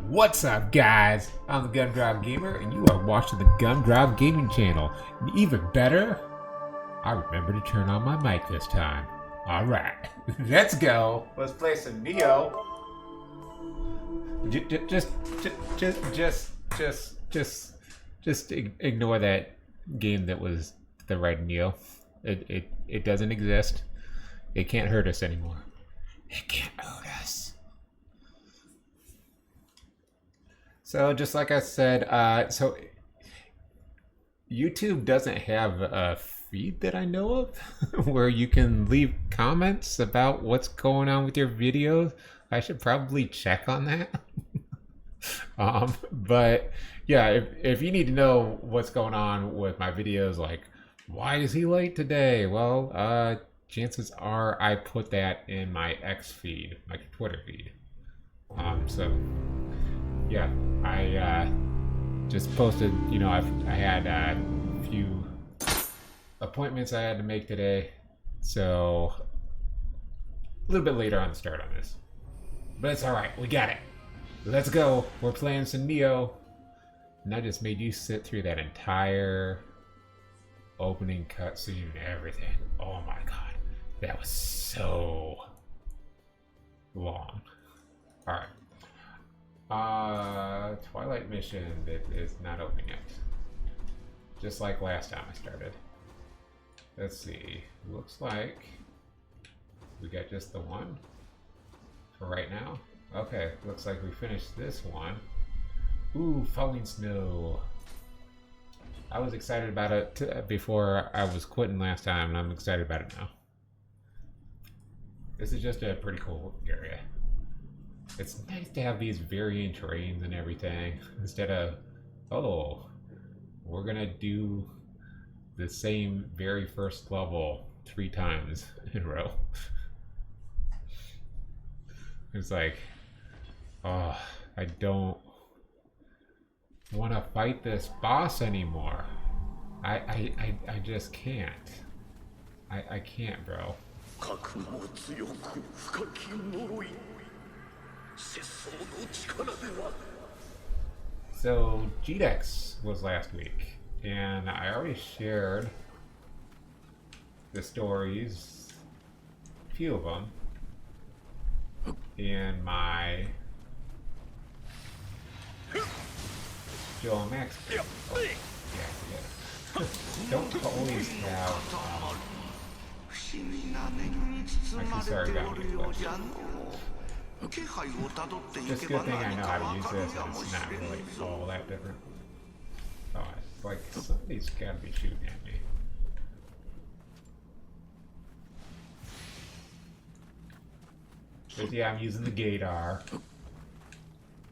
What's up, guys? I'm the Gumdrop Gamer, and you are watching the Gumdrop Gaming channel. And even better, I remember to turn on my mic this time. Alright, let's go. Let's play some Nioh. Just ignore that game that was the right Nioh. It doesn't exist. It can't hurt us anymore. It can't hurt us. So just like I said, so YouTube doesn't have a feed that I know of where you can leave comments about what's going on with your videos. I should probably check on that. But yeah, if you need to know what's going on with my videos, like why is he late today? Well, chances are I put that in my X feed, my Twitter feed. So yeah, I just posted, I had a few appointments I had to make today, so a little bit later on the start on this. But it's alright, we got it. Let's go. We're playing some Nioh. And I just made you sit through that entire opening cutscene and everything. Oh my god. That was so long. Alright. Twilight mission that is not open yet. Just like last time I started. Let's see. Looks like we got just the one for right now. Okay, looks like we finished this one. Ooh, falling snow. I was excited about it before I was quitting last time, and I'm excited about it now. This is just a pretty cool area. It's nice to have these varying terrains and everything, instead of, oh, we're gonna do the same very first level 3 times in a row. It's like, oh, I don't want to fight this boss anymore. I just can't. I can't, bro. So GDEX was last week, and I already shared the stories, a few of them, in my Joe and Max. Oh, yeah. Don't always have actually, sorry about me, but just a good thing I know how to use this, and it's not really all that different. Oh, it's like somebody's gotta be shooting at me. But yeah, I'm using the Gator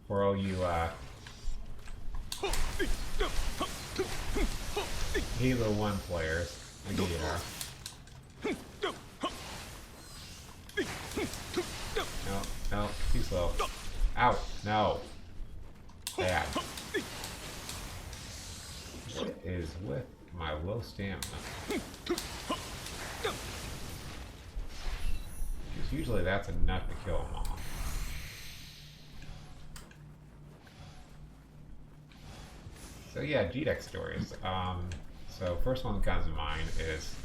for all you Halo 1 players. The Gator. No, too slow. Ow, no. Bad. What is with my low stamina? Because usually that's enough to kill them all. So yeah, GDEX stories. So first one that comes to mind is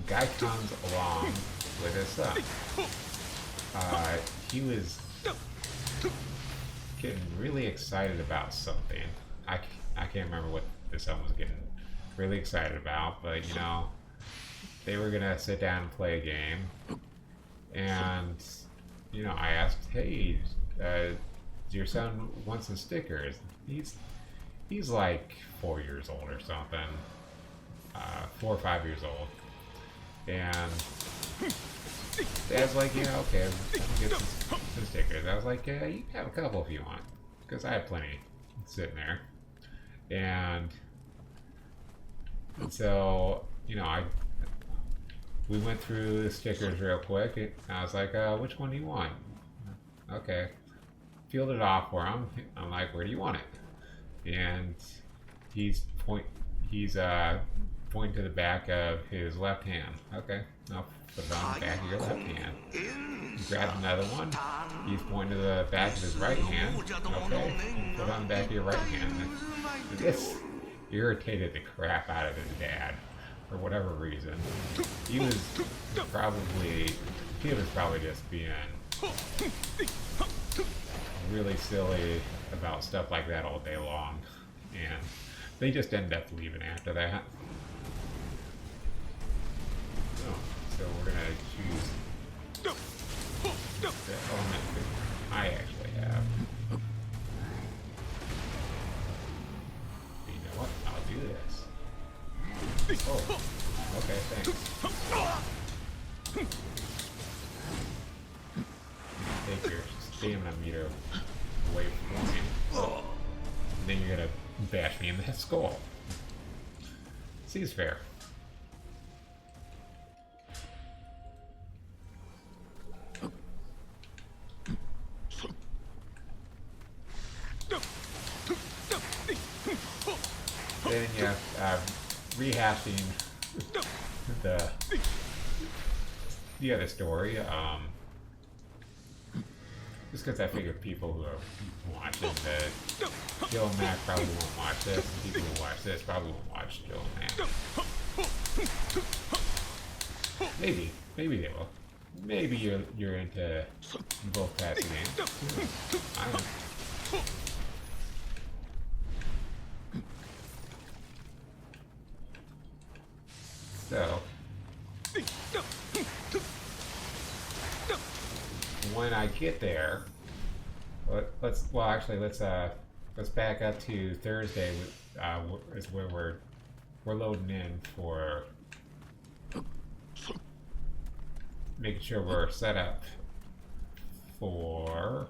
guy comes along with his son. He was getting really excited about something. I can't remember what the son was getting really excited about, but they were gonna sit down and play a game. And I asked, hey, your son want some stickers? He's like 4 years old or something, 4 or 5 years old, and Dad's like, yeah, okay, I can get some stickers. I was like, yeah, you can have a couple if you want, because I have plenty sitting there. And so, we went through the stickers real quick, and I was like, which one do you want? Okay, peeled it off for him. I'm like, where do you want it? And he's pointing to the back of his left hand. Okay, I'll put it on the back of your left hand. You grab another one. He's pointing to the back of his right hand. Okay, you put it on the back of your right hand. This irritated the crap out of his dad for whatever reason. He was probably just being really silly about stuff like that all day long, and they just ended up leaving after that. Oh, so we're gonna choose the element that I actually have. You know what? I'll do this. Oh, okay, thanks. Take your stamina meter away from me. And then you're gonna bash me in the skull. Seems fair. Then yeah, rehashing the other story. Just because I figured people who are watching the Joe and Mac probably won't watch this, and people who watch this probably won't watch Joe and Mac. Maybe they will. Maybe you're into both types of games. I don't know. So when I get there, let's back up to Thursday. Is where we're loading in for making sure we're set up for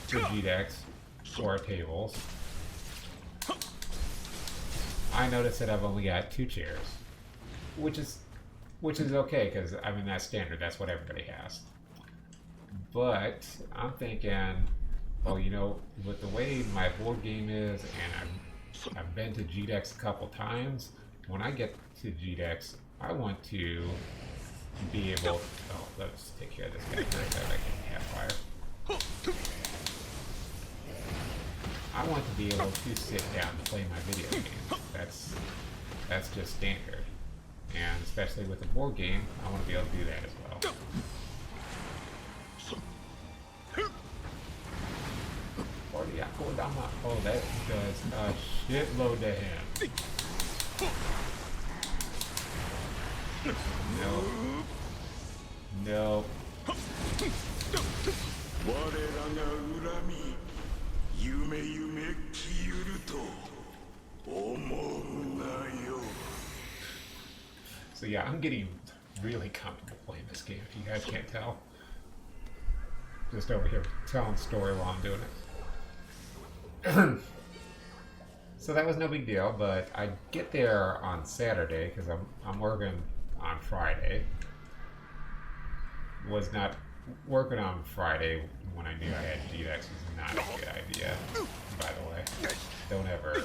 GDEX for our tables. I noticed that I've only got 2 chairs, which is okay, because I mean that's standard. That's what everybody has. But I'm thinking, well, you know, with the way my board game is, and I've been to GDEX a couple times. When I get to GDEX, I want to be able. Oh, let's take care of this guy first. So I can have fire. I want to be able to sit down and play my video games. That's just standard. And especially with a board game, I want to be able to do that as well. Oh, that does a shitload to him. No. So yeah, I'm getting really comfortable playing this game, if you guys can't tell. Just over here telling the story while I'm doing it. So that was no big deal, but I get there on Saturday because I'm working on Friday. Was not working on Friday when I knew I had GDEX was not a good idea, by the way. Don't ever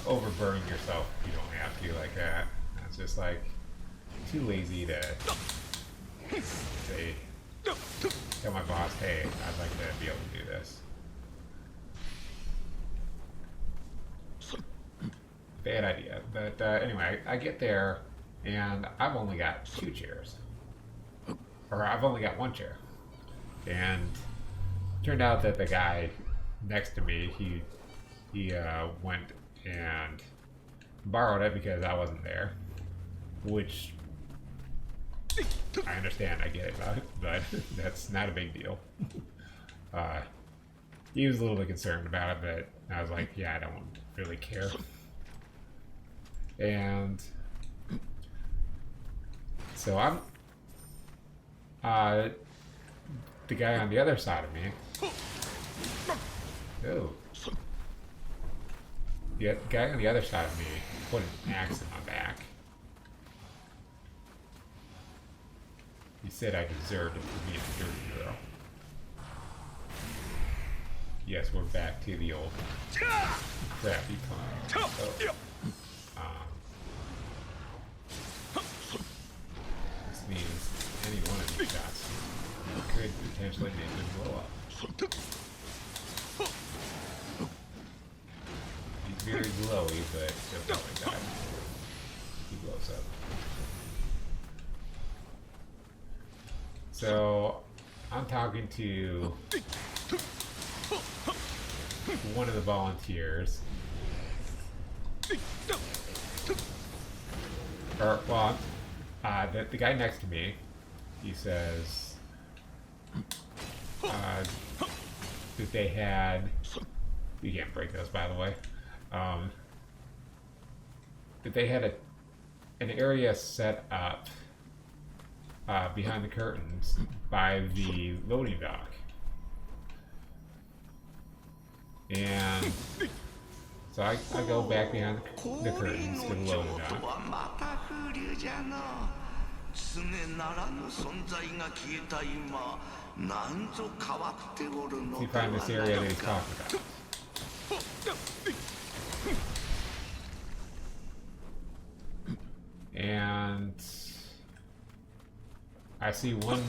overburden yourself if you don't have to like that. It's just like too lazy to say, tell my boss, hey, I'd like to be able to do this. Bad idea. But anyway, I get there and I've only got 2 chairs. Or I've only got 1 chair. And turned out that the guy next to me, he went and borrowed it because I wasn't there. Which I understand, I get it, but that's not a big deal. He was a little bit concerned about it, but I was like, yeah, I don't really care. And so I'm the guy on the other side of me. Oh. The guy on the other side of me put an axe in my back. He said I deserved it to be a dirty girl. Yes, we're back to the old crappy pun. So, could potentially make him blow up. He's very glowy, but he'll probably die. He blows up. So, I'm talking to one of the volunteers. Or, well, the guy next to me, he says that they had, you can't break those by the way, that they had an area set up behind the curtains by the loading dock. And so I go back behind the curtains to the loading dock. To find this area that he's talking about. And I see one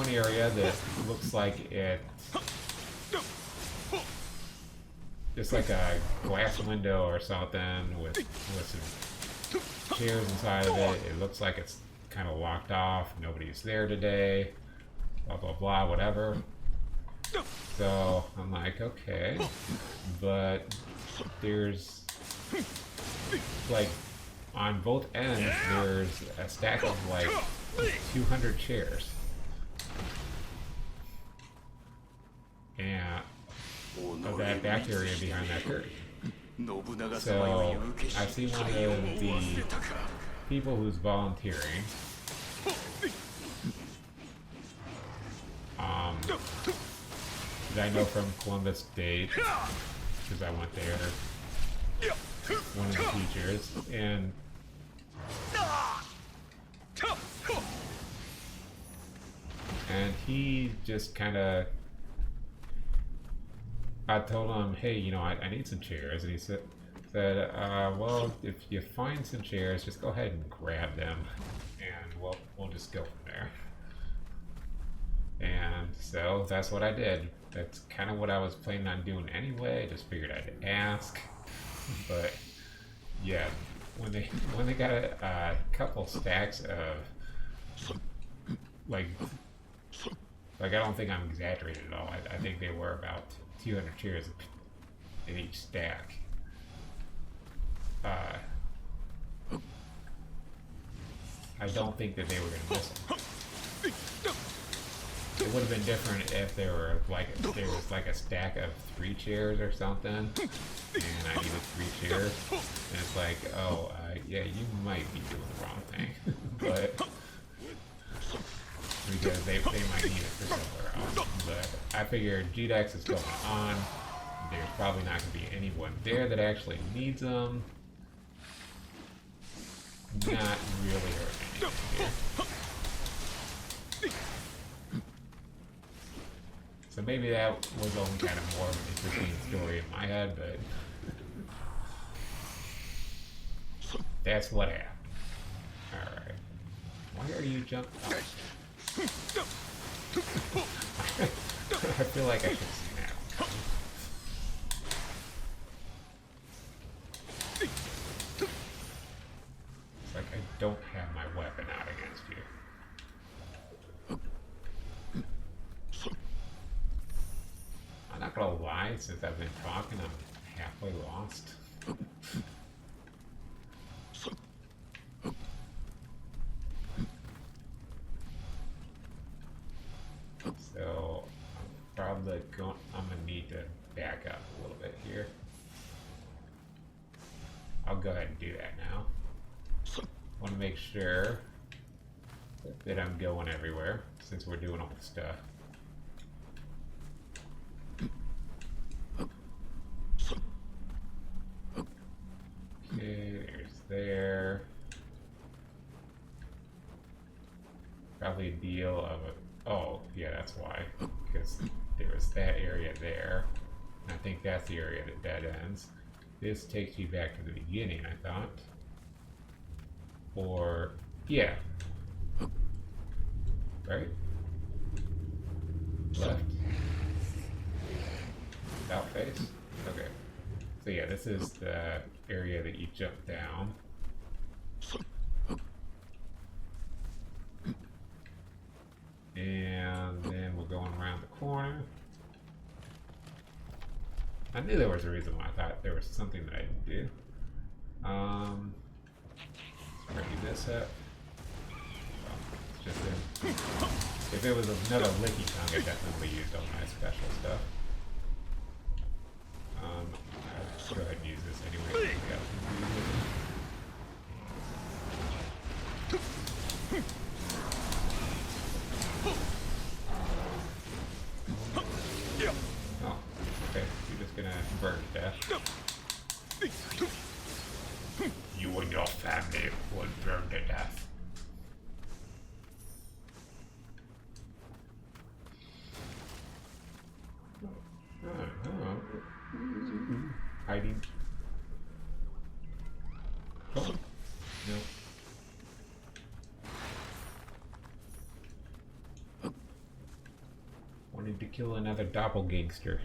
area that looks like it's like a glass window or something with some chairs inside of it. It looks like it's kind of locked off. Nobody's there today. Blah blah blah. Whatever. So I'm like, okay, but there's like on both ends there's a stack of like 200 chairs, and of that back area behind that curtain. So I see one of the people who's volunteering. That I know from Columbus State because I went there. One of the teachers, and he just kind of, I told him, hey, you know, I need some chairs, and he said, well, if you find some chairs, just go ahead and grab them, and we'll just go from there. And so that's what I did. That's kind of what I was planning on doing anyway. Just figured I'd ask. But yeah, when they got a couple stacks of like I don't think I'm exaggerating at all. I think they were about 200 chairs in each stack. I don't think that they were going to miss them. It would have been different if there was like a stack of 3 chairs or something, and I needed 3 chairs, and it's like, oh, yeah, you might be doing the wrong thing, but because they might need it for somewhere else. But I figured GDEX is going on. There's probably not going to be anyone there that actually needs them. Not really hurting anything here. So maybe that was only kind of more of an interesting story in my head, but that's what happened. Alright. Why are you jumping? Oh. I feel like I should snap. It's like I don't have my weapon out against you. I'm not gonna lie, since I've been talking, I'm halfway lost. So I'm gonna need to back up a little bit here. I'll go ahead and do that now. Want to make sure that I'm going everywhere since we're doing all the stuff. Okay, there's there. Probably a deal of a, oh yeah, that's why, because there was that area there. And I think that's the area that dead ends. This takes you back to the beginning, I thought. Or, yeah. Right? Left. Out face? Okay. So yeah, this is the area that you jump down. And then we're going around the corner. I knew there was a reason why I thought there was something that I didn't do. Let's ready this up. Well, it's just if it was another licky tongue, I definitely used all my special stuff. I'll go ahead and use this anyway. Oh, okay. You're just gonna burn to death. You and your family will burn to death. Hiding. Oh. No. Wanted to kill another doppelgangster.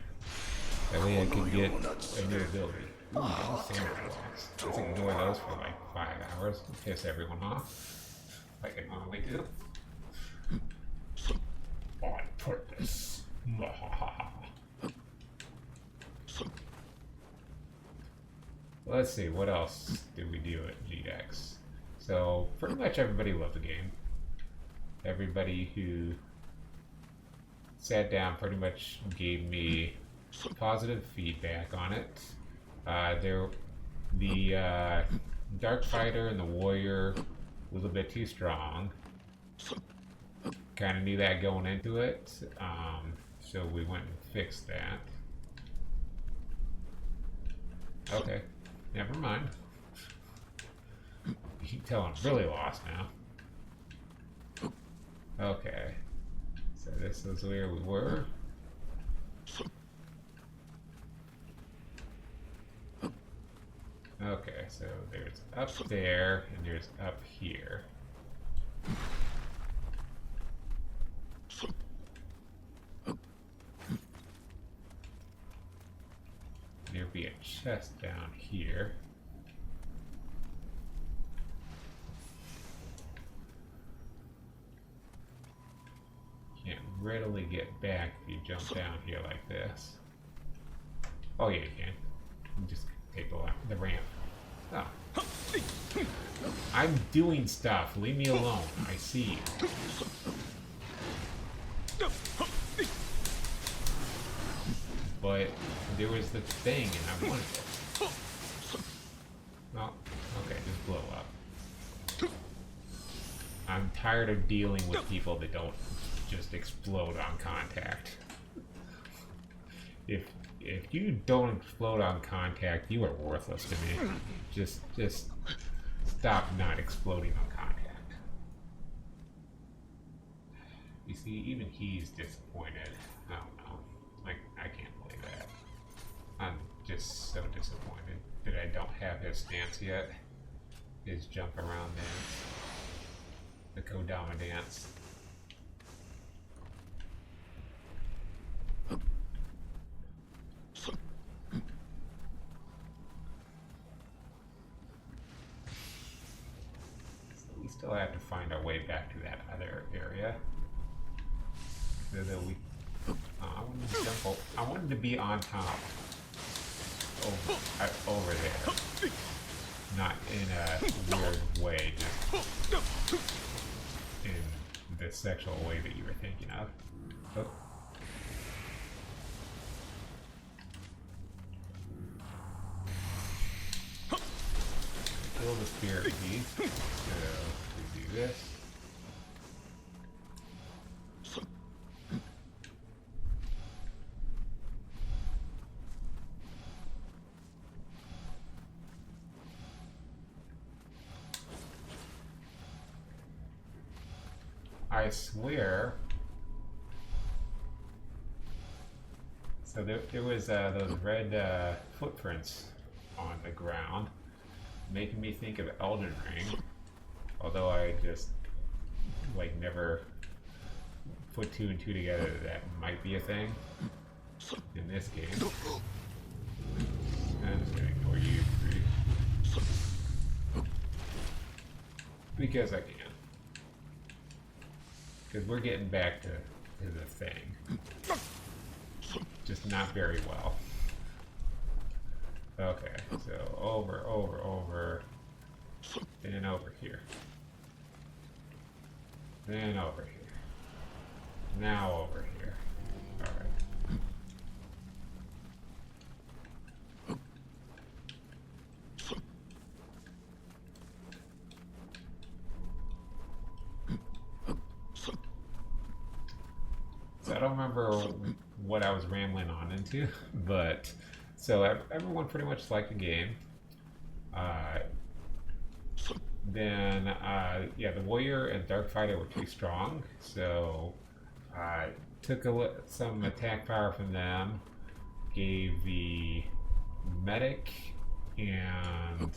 That way I could get a new ability. Ooh, sandwich. Let's ignore those for like 5 hours and piss everyone off. Like I normally do. On purpose. Let's see, what else did we do at GDEX? So, pretty much everybody loved the game. Everybody who sat down pretty much gave me positive feedback on it. The Dark Fighter and the Warrior was a bit too strong. Kind of knew that going into it, so we went and fixed that. Okay, never mind. You can tell I'm really lost now. Okay, so this is where we were. Okay, so there's up there and there's up here. There'll be a chest down here. Can't readily get back if you jump down here like this. Oh yeah, you can. You just take the ramp. Oh. I'm doing stuff. Leave me alone. I see you. But there was the thing and I wanted it. Oh, okay, just blow up. I'm tired of dealing with people that don't just explode on contact. If you don't explode on contact, you are worthless to me. Just stop not exploding on contact. You see, even he's disappointed. I don't know. Like, I can't believe that. I'm just so disappointed that I don't have his stance yet. His jump around dance. The Kodama dance. We still have to find our way back to that other area. So that we, I wanted to jump over, I wanted to be on top, over there, not in a weird way, just in the sexual way that you were thinking of. Oh. Kill the spirit beast. So we do this. I swear. So there was those red footprints on the ground, making me think of Elden Ring. Although I just like never put two and two together, that might be a thing in this game. I'm just gonna ignore you three. Because I can. Because we're getting back to the thing. Just not very well. Okay, so over, then over here. Then over here. Now over here. Alright. So I don't remember what I was rambling on into, but so everyone pretty much liked the game. Yeah, the warrior and dark fighter were too strong, so I took some attack power from them, gave the medic and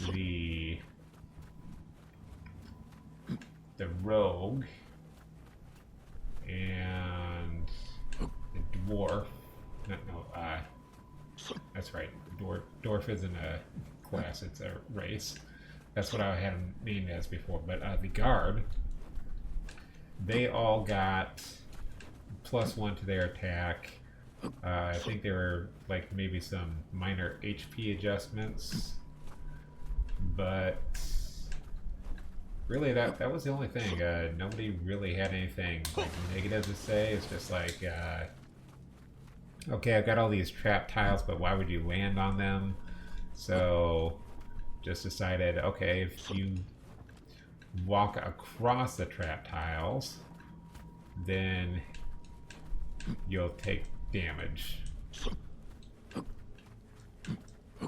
the rogue and the dwarf. That's right. Dwarf isn't a class; it's a race. That's what I had them named as before. But the guard, they all got +1 to their attack. I think there were like maybe some minor HP adjustments, but really that was the only thing. Nobody really had anything like negative to say. It's just like, okay, I've got all these trap tiles, but why would you land on them? So just decided, okay, if you walk across the trap tiles, then you'll take damage.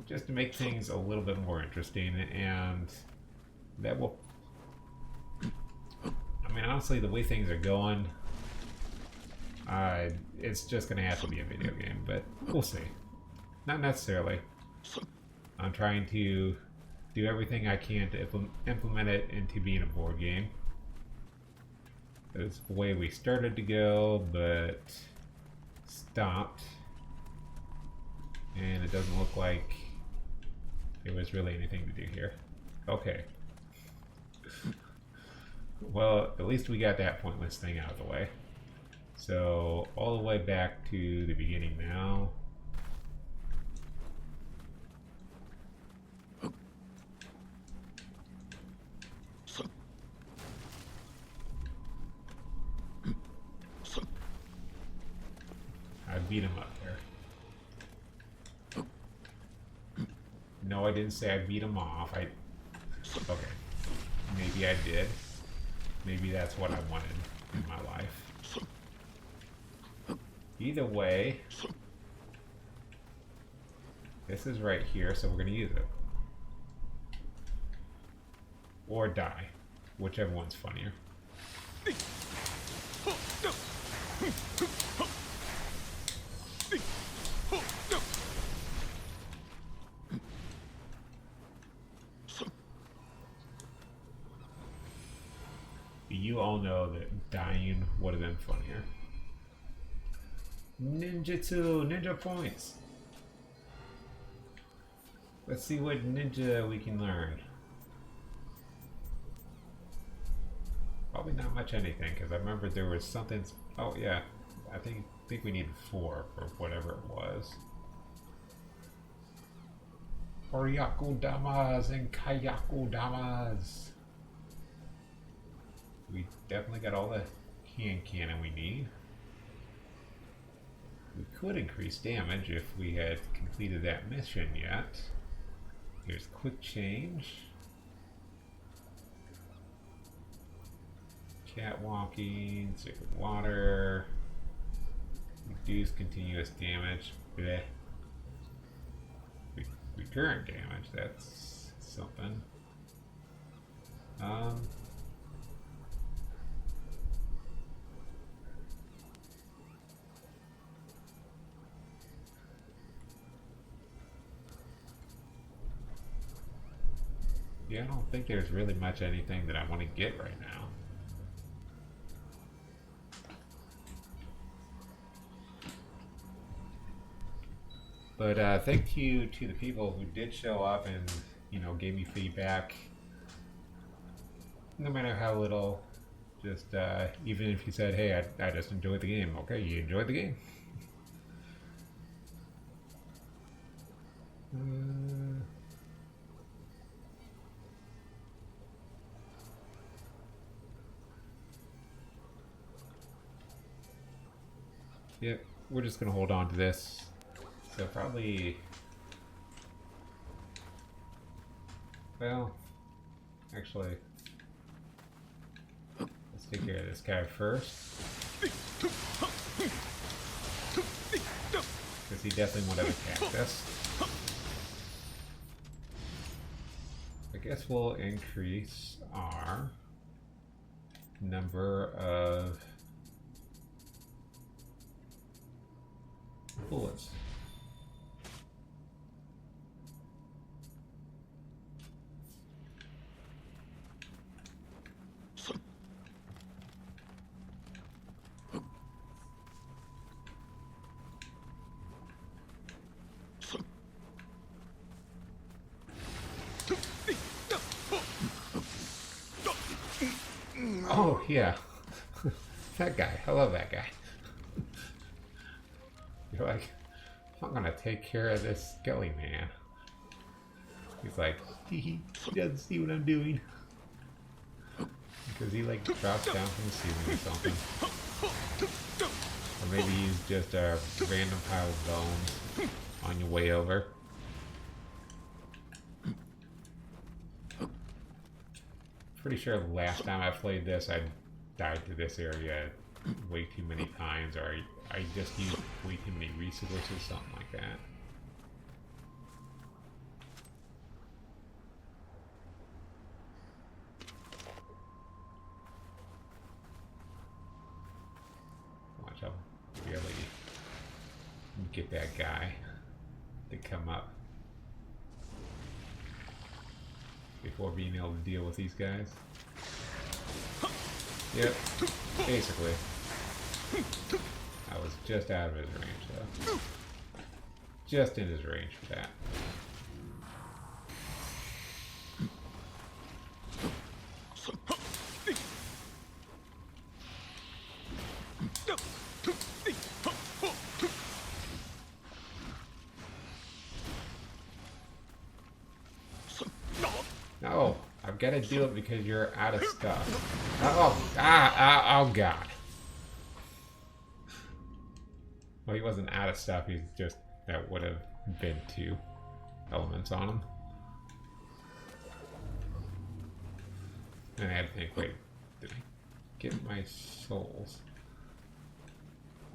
Just to make things a little bit more interesting, and that will... I mean, honestly, the way things are going, it's just going to have to be a video game, but we'll see. Not necessarily. I'm trying to do everything I can to implement it into being a board game. That's the way we started to go, but stopped. And it doesn't look like there was really anything to do here. Okay. Well, at least we got that pointless thing out of the way. So, all the way back to the beginning now. I beat him up there. No, I didn't say I beat him off. Okay. Maybe I did. Maybe that's what I wanted in my life. Either way, this is right here, so we're going to use it. Or die. Whichever one's funnier. You all know that dying would have been funnier. Ninjutsu, ninja points. Let's see what ninja we can learn. Probably not much anything, because I remember there was something. Oh yeah, I think we needed 4 for whatever it was. Horyaku damas and kayaku damas. We definitely got all the hand cannon we need. We could increase damage if we had completed that mission yet. Here's quick change. Catwalking, sacred water. Reduce continuous damage. Bleh. Recurrent damage, that's something. Yeah, I don't think there's really much anything that I want to get right now. But thank you to the people who did show up and gave me feedback, no matter how little. Just even if you said, "Hey, I just enjoyed the game." Okay, you enjoyed the game. Yep, we're just gonna hold on to this. So probably, well, actually, let's take care of this guy first, because he definitely would have attacked us. I guess we'll increase our number of bullets. Oh, yeah. That guy. I love that guy. You're like, I'm gonna take care of this skelly man. He's like, he doesn't see what I'm doing. Because he like drops down from the ceiling or something. Or maybe he's just a random pile of bones on your way over. Pretty sure last time I played this, I died to this area way too many times, or I just used way too many resources, something like that. Watch out, really get that guy to come up before being able to deal with these guys. Yep, basically. I was just out of his range, though. Just in his range for that. No, I've got to do it because you're out of stuff. Oh God. Well, he wasn't out of stuff, he's just, that would have been 2 elements on him. And I had to think, wait, did I get my souls?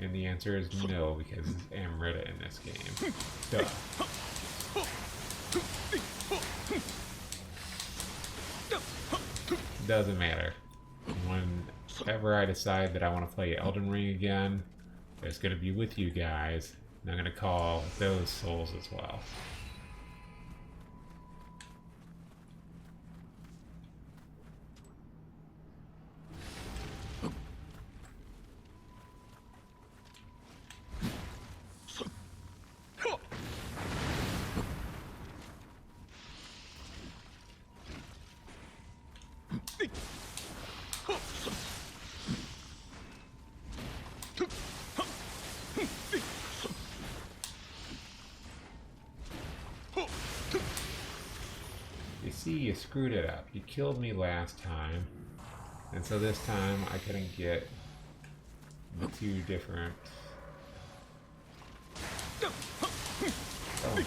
And the answer is no, because it's Amrita in this game. Duh. Doesn't matter. Whenever I decide that I want to play Elden Ring again, it's going to be with you guys, and I'm going to call those souls as well. See, you screwed it up. You killed me last time, and so this time I couldn't get the 2 different. Oh,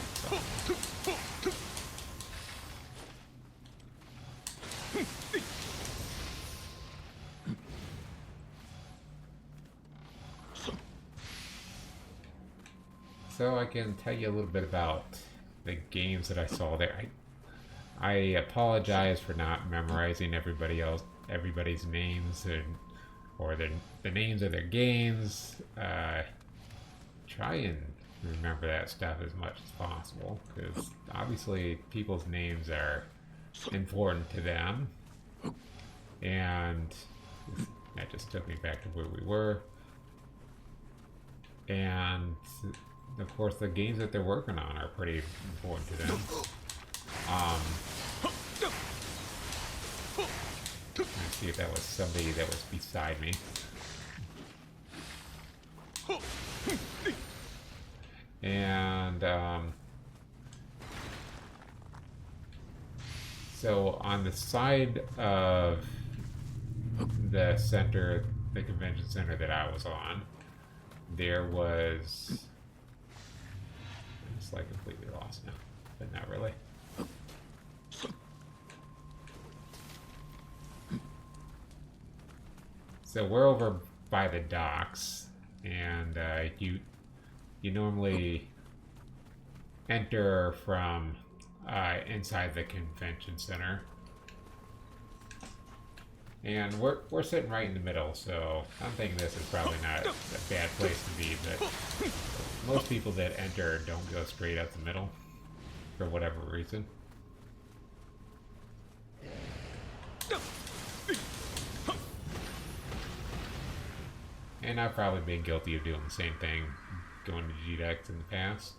so I can tell you a little bit about the games that I saw there. I apologize for not memorizing everybody's names or the names of their games. Try and remember that stuff as much as possible, because obviously people's names are important to them. And that just took me back to where we were. And of course, the games that they're working on are pretty important to them. Let's see if that was somebody that was beside me. And so on the side of the center, the convention center that I was on, there was, I'm just like completely lost now, but not really. So we're over by the docks, and you normally enter from inside the convention center, and we're sitting right in the middle. So I'm thinking this is probably not a bad place to be, but most people that enter don't go straight up the middle for whatever reason. And I've probably been guilty of doing the same thing, going to GDEX in the past.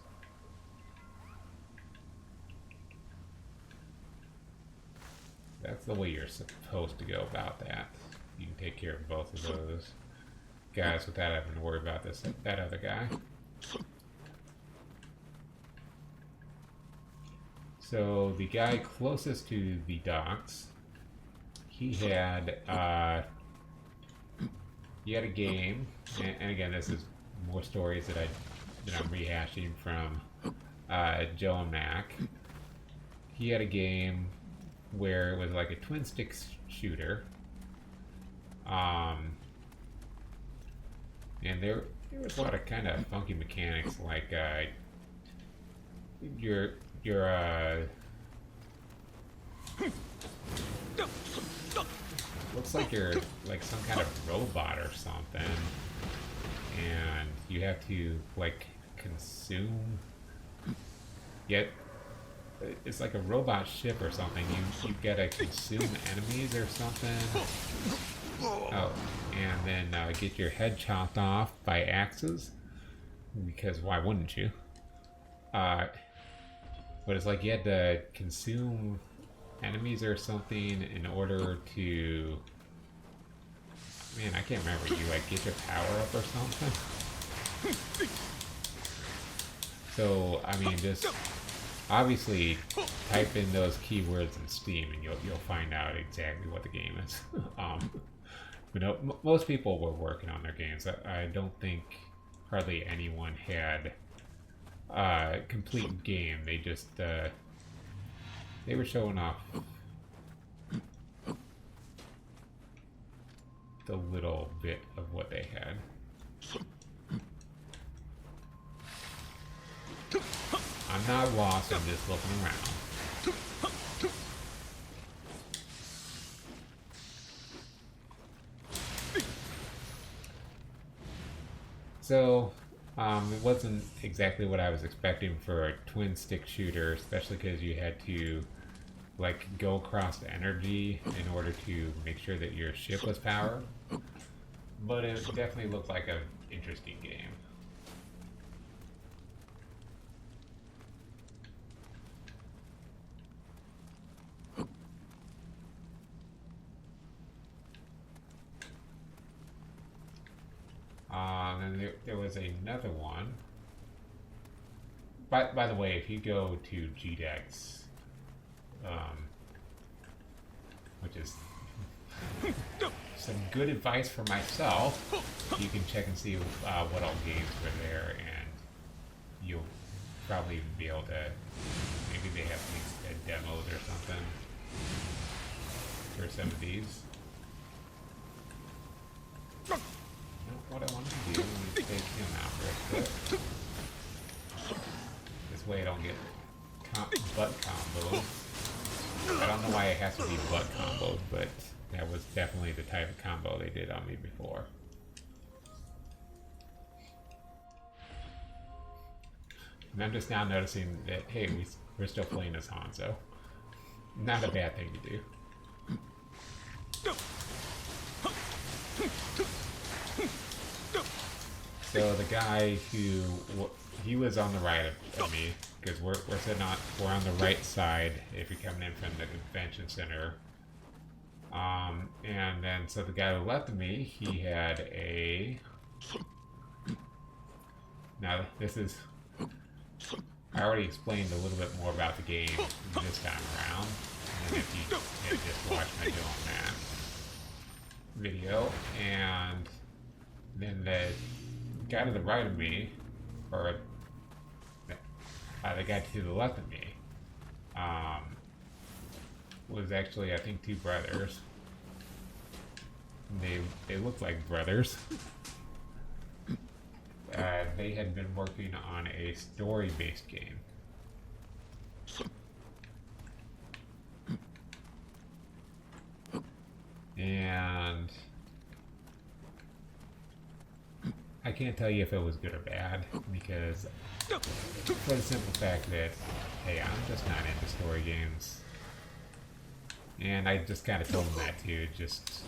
That's the way you're supposed to go about that. You can take care of both of those guys without having to worry about that other guy. So the guy closest to the docks, he had a game, and again, this is more stories that I'm rehashing from Joe and Mac. He had a game where it was like a twin stick shooter, and there was a lot of kind of funky mechanics, like your looks like you're like some kind of robot or something, and you have to like consume. Yet it's like a robot ship or something. You gotta consume enemies or something. Oh, and then get your head chopped off by axes, because why wouldn't you? But it's like you had to consume enemies or something in order to, man, I can't remember, you like get your power up or something. So I mean, just obviously type in those keywords in Steam and you'll find out exactly what the game is. But no, most people were working on their games. I don't think hardly anyone had a complete game. They just they were showing off the little bit of what they had. I'm not lost, I'm just looking around. So, it wasn't exactly what I was expecting for a twin stick shooter, especially because you had to like go across energy in order to make sure that your ship was powered. But it definitely looked like an interesting game. Then there was another one. By the way, if you go to GDEX, which is some good advice for myself, you can check and see what all games were there, and you'll probably be able to, maybe they have these demos or something for some of these. What I want to do is take him out real quick. This way I don't get butt comboed. I don't know why it has to be butt comboed, but that was definitely the type of combo they did on me before. And I'm just now noticing that, hey, we're still playing as Hanzo. Not a bad thing to do. So the guy who he was on the right of me because we're on the right side if you're coming in from the convention center. And then so the guy who left of me, he had a. Now this is. I already explained a little bit more about the game this time around. And if you just watch me doing that video, and then the guy to the right of me, or the guy to the left of me, was actually, I think, two brothers. They looked like brothers. They had been working on a story-based game. And I can't tell you if it was good or bad, because for the simple fact that, hey, I'm just not into story games. And I just kind of told them that too, just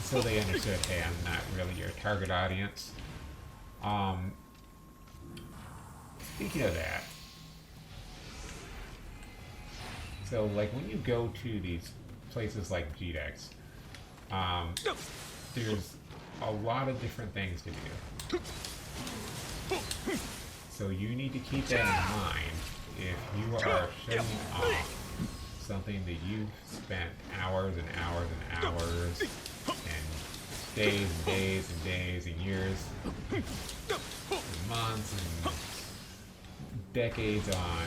so they understood, hey, I'm not really your target audience. Speaking of that, so like when you go to these places like GDEX, there's a lot of different things to do. So you need to keep that in mind if you are showing off something that you've spent hours and hours and hours and days and days and days and years and months and decades on.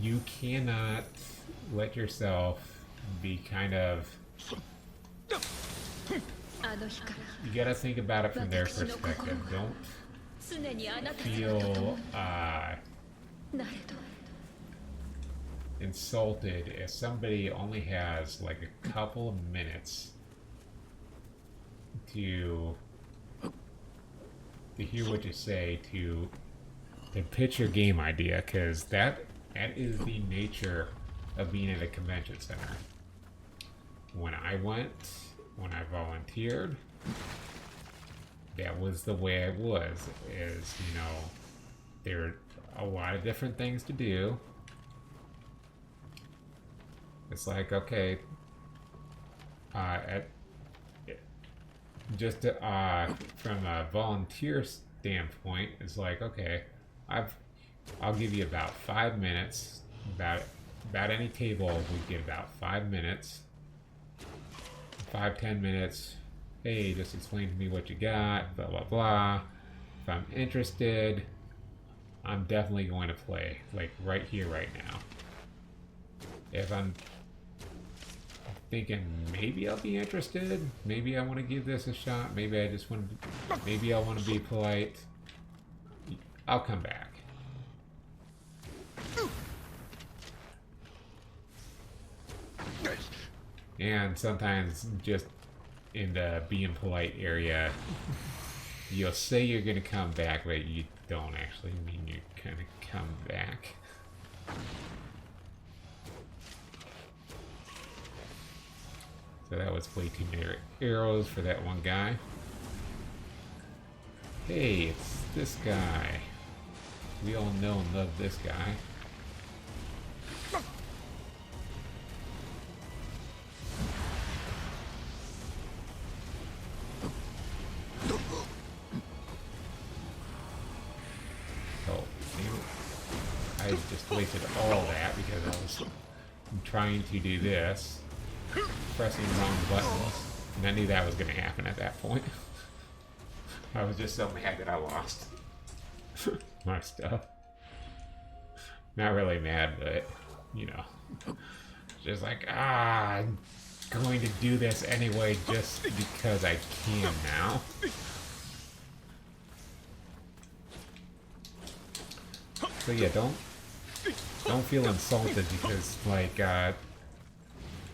You cannot let yourself be kind of. You gotta think about it from their perspective. Don't feel insulted if somebody only has like a couple of minutes to hear what you say, to pitch your game idea, because that is the nature of being at a convention center. When I volunteered, that was the way it was. Is, you know, there are a lot of different things to do. It's like, okay, from a volunteer standpoint, it's like, okay, I'll give you about 5 minutes. About any table, we get about 5 minutes. 5-10 minutes. Hey, just explain to me what you got, blah blah blah. If I'm interested, I'm definitely going to play, like right here, right now. If I'm thinking maybe I'll be interested, maybe I want to give this a shot, maybe I want to be polite, I'll come back. And sometimes just in the being polite area, you'll say you're going to come back, but you don't actually mean you're going to come back. So that was way too many arrows for that one guy. Hey, it's this guy. We all know and love this guy. I just wasted all that because I was trying to do this, pressing the wrong buttons, and I knew that was going to happen at that point. I was just so mad that I lost my stuff. Not really mad, but, you know, just like, I'm going to do this anyway just because I can now. So yeah, don't feel insulted because, like,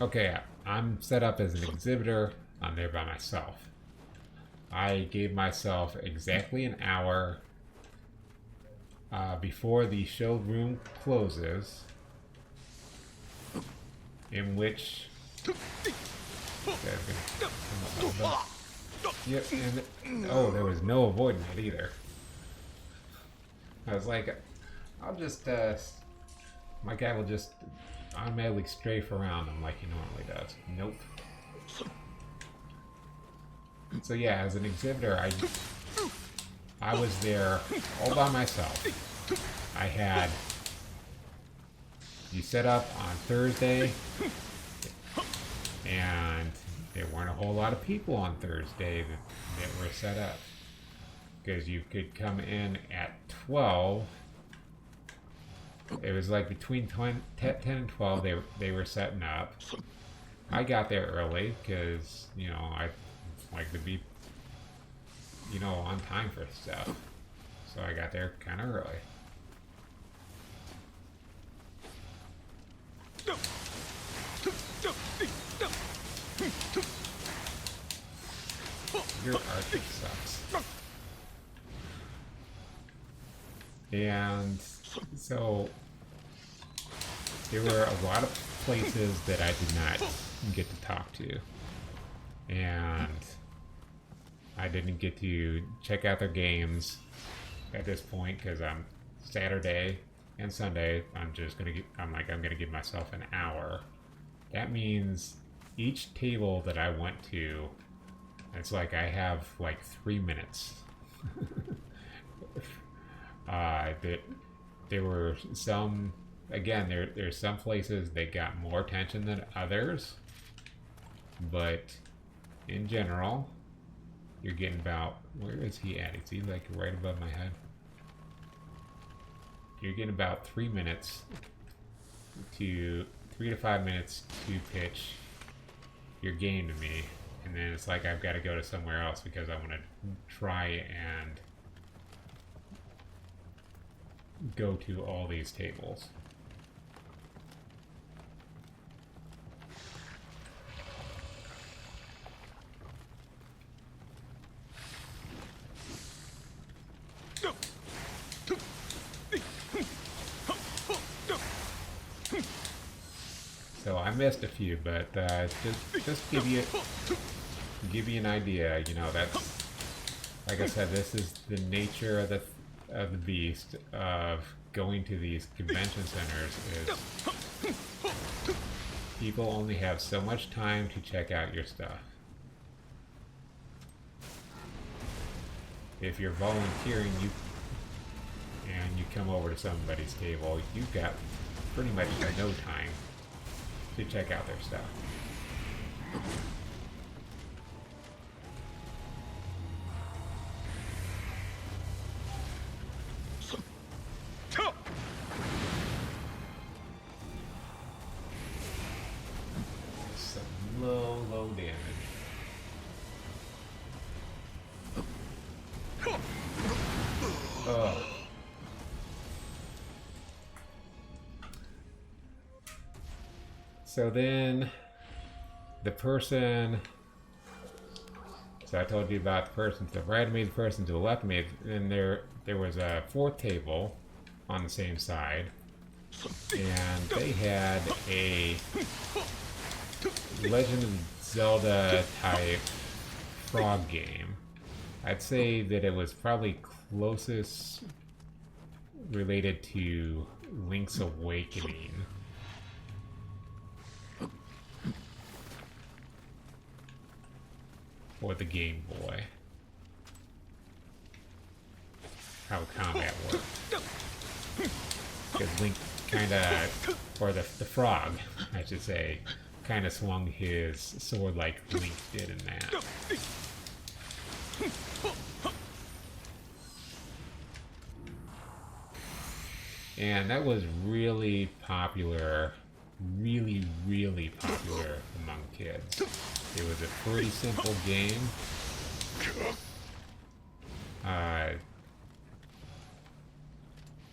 okay, I'm set up as an exhibitor. I'm there by myself. I gave myself exactly an hour before the showroom closes, in which Yep, and oh, there was no avoiding it either. I was like, I'll just, my guy will just automatically strafe around him like he normally does. Nope. So yeah, as an exhibitor, I was there all by myself. I had you set up on Thursday, and there weren't a whole lot of people on Thursday that were set up because you could come in at 12. It was like between 10 and 12 they were setting up. I got there early because, you know, I like to be, you know, on time for stuff. So I got there kind of early. Your art sucks. And so there were a lot of places that I did not get to talk to. And I didn't get to check out their games at this point because I'm Saturday and Sunday. I'm gonna give myself an hour. That means each table that I went to, it's like I have like 3 minutes. There were some. Again, there's some places that got more attention than others, but in general, you're getting about, where is he at? Is he like right above my head? You're getting about 3 minutes to 3 to 5 minutes to pitch your game to me, and then it's like I've got to go to somewhere else because I want to try and go to all these tables. So I missed a few, but just give you an idea. You know, that's, like I said, this is the nature of the beast of going to these convention centers. Is people only have so much time to check out your stuff. If you're volunteering, and you come over to somebody's table, you've got pretty much no time to check out their stuff. Some low damage. Oh. So then the person, so I told you about the person to the right of me, the person to the left of me, and there was a fourth table on the same side, and they had a Legend of Zelda type frog game. I'd say that it was probably closest related to Link's Awakening. For the Game Boy. How combat worked. Because Link kinda, or the frog, I should say, kinda swung his sword like Link did in that. And that was really popular, really popular among kids. It was a pretty simple game.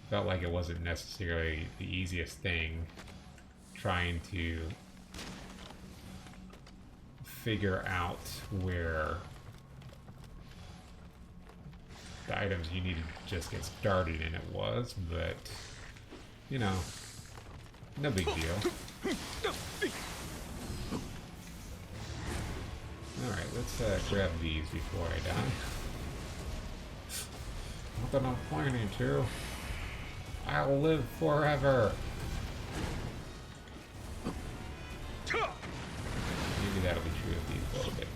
Felt like it wasn't necessarily the easiest thing trying to figure out where the items you needed to just get started in it was, but, you know, no big deal. Alright, let's grab these before I die. Not that I'm planning to. I'll live forever. Maybe that'll be true of these a little bit.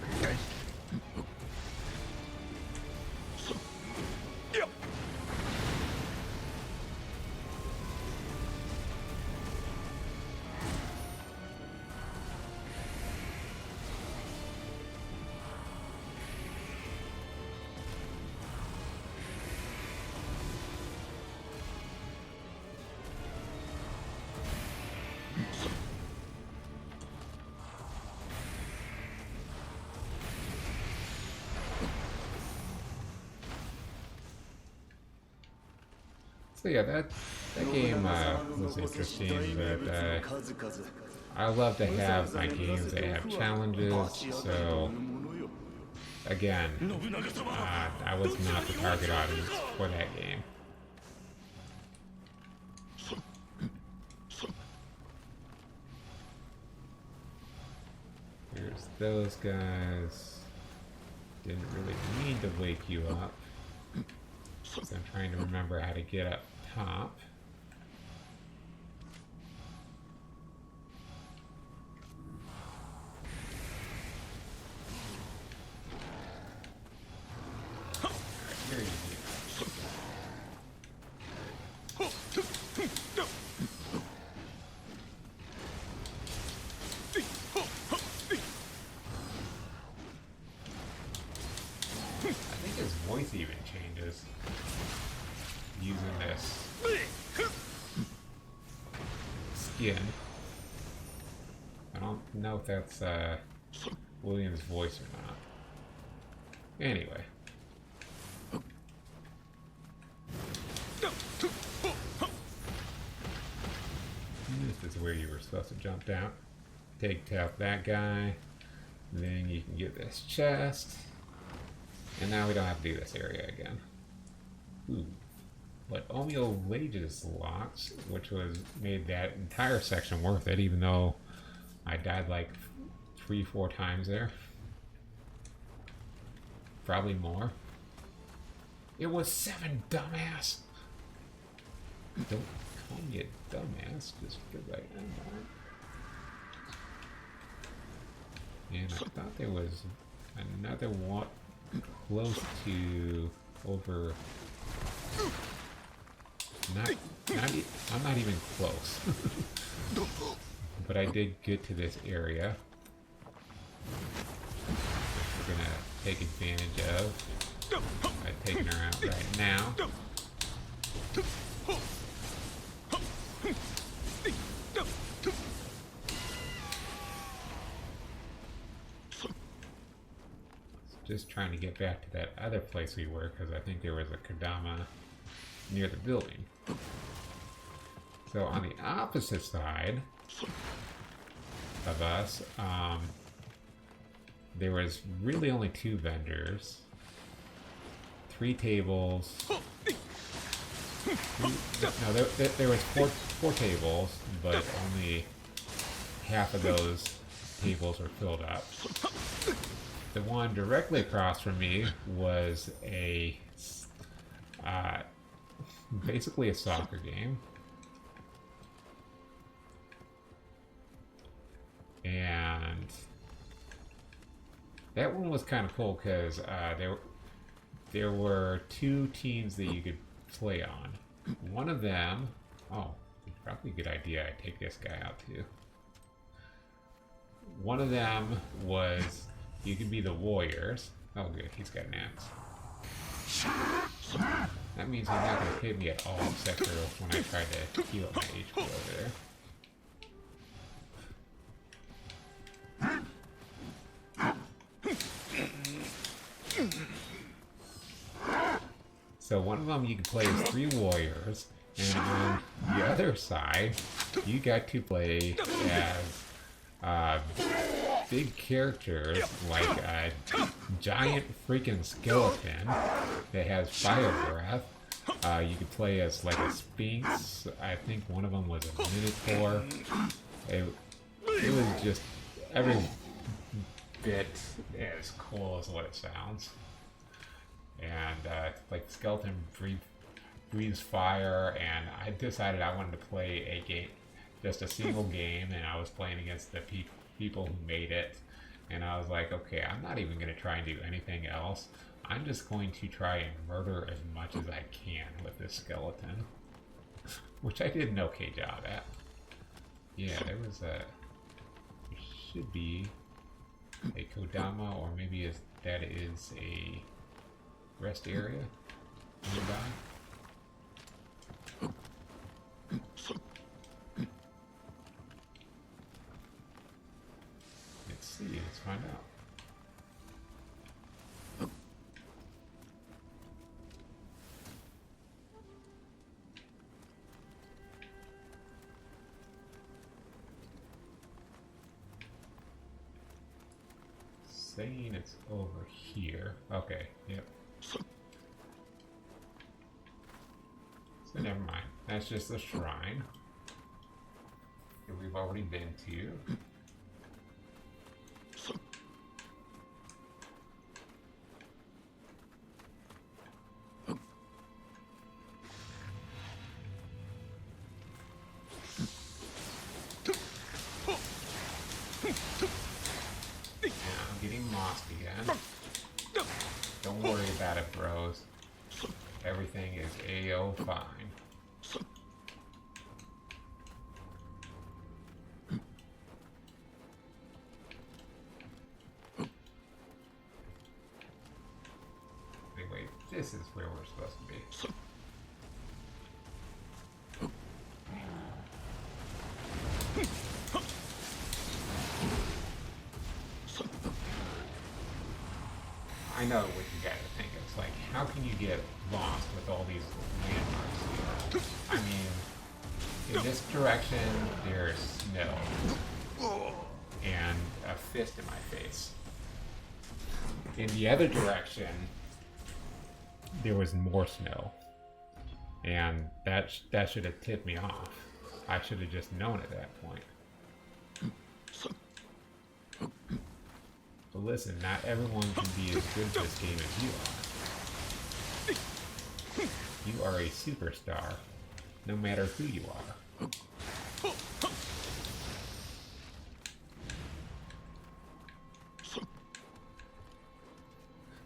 So yeah, that game was interesting, but I love to have my games that have challenges, so again, I was not the target audience for that game. Here's those guys. Didn't really mean to wake you up. So I'm trying to remember how to get up top. Here you I think his voice even changes using this skin. I don't know if that's William's voice or not. Anyway. This is where you were supposed to jump down. Take out that guy. Then you can get this chest. And now we don't have to do this area again. Ooh. But Omeo Wages locked, which made that entire section worth it, even though I died like 3-4 times there. Probably more. It was 7, dumbass! Don't call me a dumbass just because I am that. And I thought there was another one close to over. I'm not even close. But I did get to this area. We're gonna take advantage of by taking her out right now. Just trying to get back to that other place we were, because I think there was a Kodama near the building. So on the opposite side of us, there was really only 2 vendors, 3 tables. No, there was four tables, but only half of those tables were filled up. The one directly across from me was a basically a soccer game, and that one was kind of cool because there were 2 teams that you could play on. One of them, probably a good idea I take this guy out too. One of them was you could be the Warriors. Oh good, he's got an axe. That means he's not going to hit me at all except for when I try to heal my HP over there. So one of them you can play as 3 warriors, and on the other side, you got to play as big characters like a giant freaking skeleton that has fire breath. You could play as like a sphinx. I think one of them was a minotaur. It was just every bit as cool as what it sounds. And like skeleton breathes fire, and I decided I wanted to play a game, just a single game, and I was playing against the people who made it, and I was like, okay, I'm not even going to try and do anything else. I'm just going to try and murder as much as I can with this skeleton, which I did an okay job at. Yeah, there should be a Kodama, or maybe that is a rest area nearby. Let's see, let's find out. Saying it's over here. Okay, yep. So never mind. That's just a shrine that we've already been to. Don't worry about it, bros. Everything is A-O fine. Anyway, this is where we're supposed to be. I know what you guys are thinking. It's like, how can you get lost with all these landmarks here? I mean, in this direction, there's snow. And a fist in my face. In the other direction, there was more snow. And that should have tipped me off. I should have just known at that point. But listen, not everyone can be as good at this game as you are. You are a superstar, no matter who you are.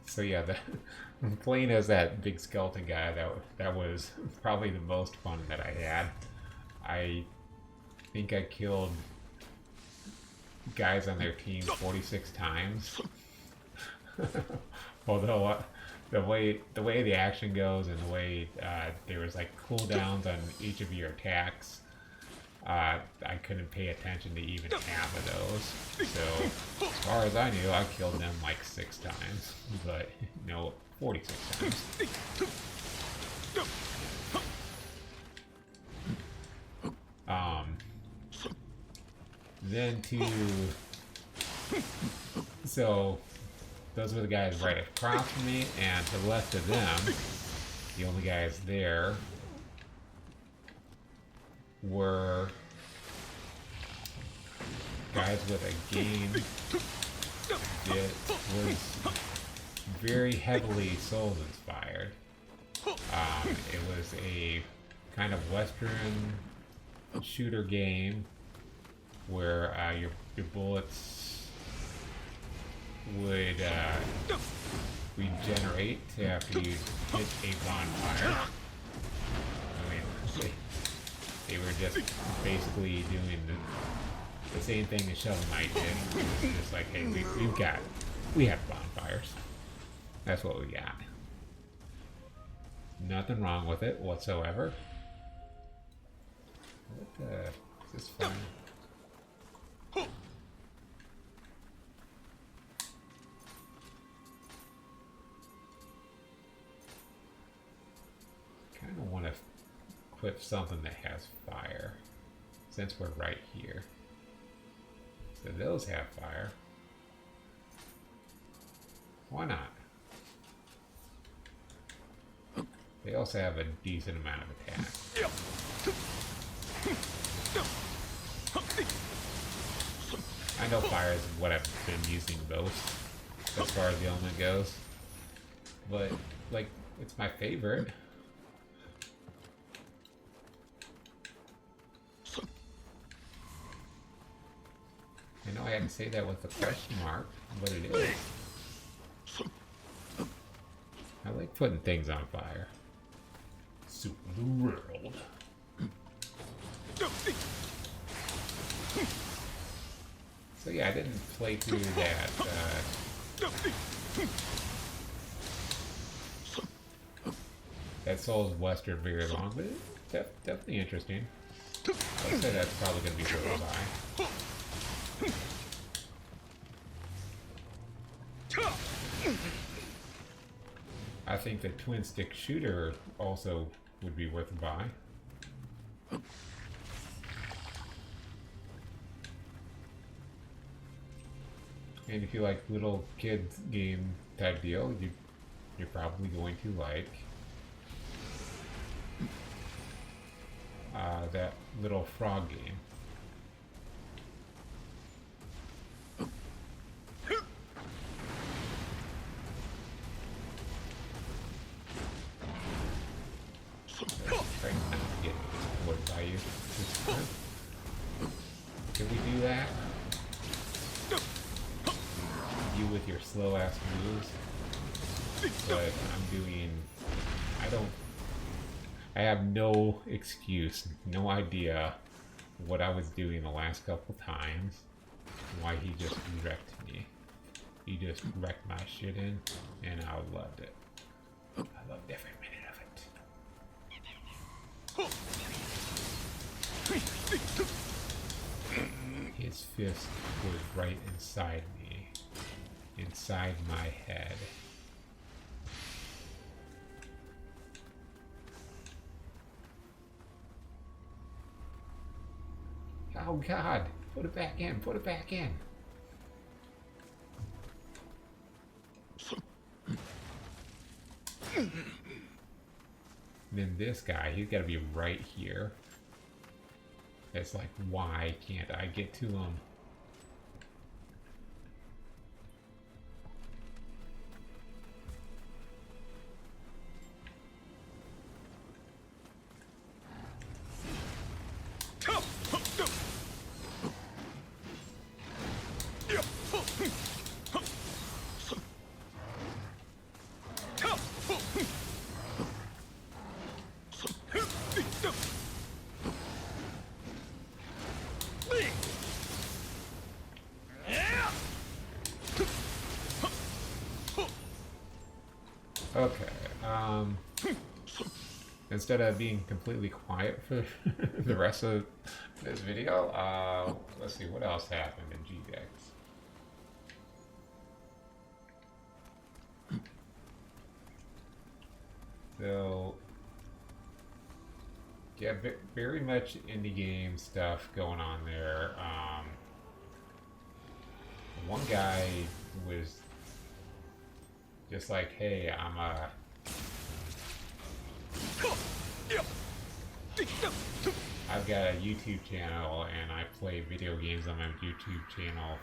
So yeah, playing as that big skeleton guy, that was probably the most fun that I had. I think I killed guys on their team 46 times. Although the way the action goes, and the way there was like cooldowns on each of your attacks, I couldn't pay attention to even half of those. So as far as I knew, I killed them like 6 times, but no, 46 times. Then so those were the guys right across from me, and to the left of them, the only guys there were guys with a game that was very heavily Souls inspired. It was a kind of Western shooter game where your bullets would regenerate after you hit a bonfire. I mean, they were just basically doing the same thing that Shovel Knight did. It's just like, hey, we have bonfires. That's what we got. Nothing wrong with it whatsoever. What is this fun? Kind of want to equip something that has fire, since we're right here. So those have fire. Why not? They also have a decent amount of attack. I I know fire is what I've been using most as far as the element goes. But, like, it's my favorite. I know I had to say that with a question mark, but it is. I like putting things on fire. Super the world. So yeah, I didn't play through that Souls Western very long, but it's definitely interesting. I'd say that's probably going to be worth a buy. I think the twin stick shooter also would be worth a buy. And if you like little kids game type deal, you're probably going to like that little frog game. By you. Can we do that? You with your slow ass moves. But I'm doing. I have no excuse, no idea what I was doing the last couple times. Why he just wrecked me. He just wrecked my shit in, and I loved it. I loved every minute of it. His fist was right inside me, inside my head. Oh God, put it back in, put it back in. Then this guy, he's got to be right here. It's like, why can't I get to him? Okay, instead of being completely quiet for the rest of this video, let's see what else happened in GDEX. So, yeah, very much indie game stuff going on there. One guy was just like, hey, I've got a YouTube channel and I play video games on my YouTube channel,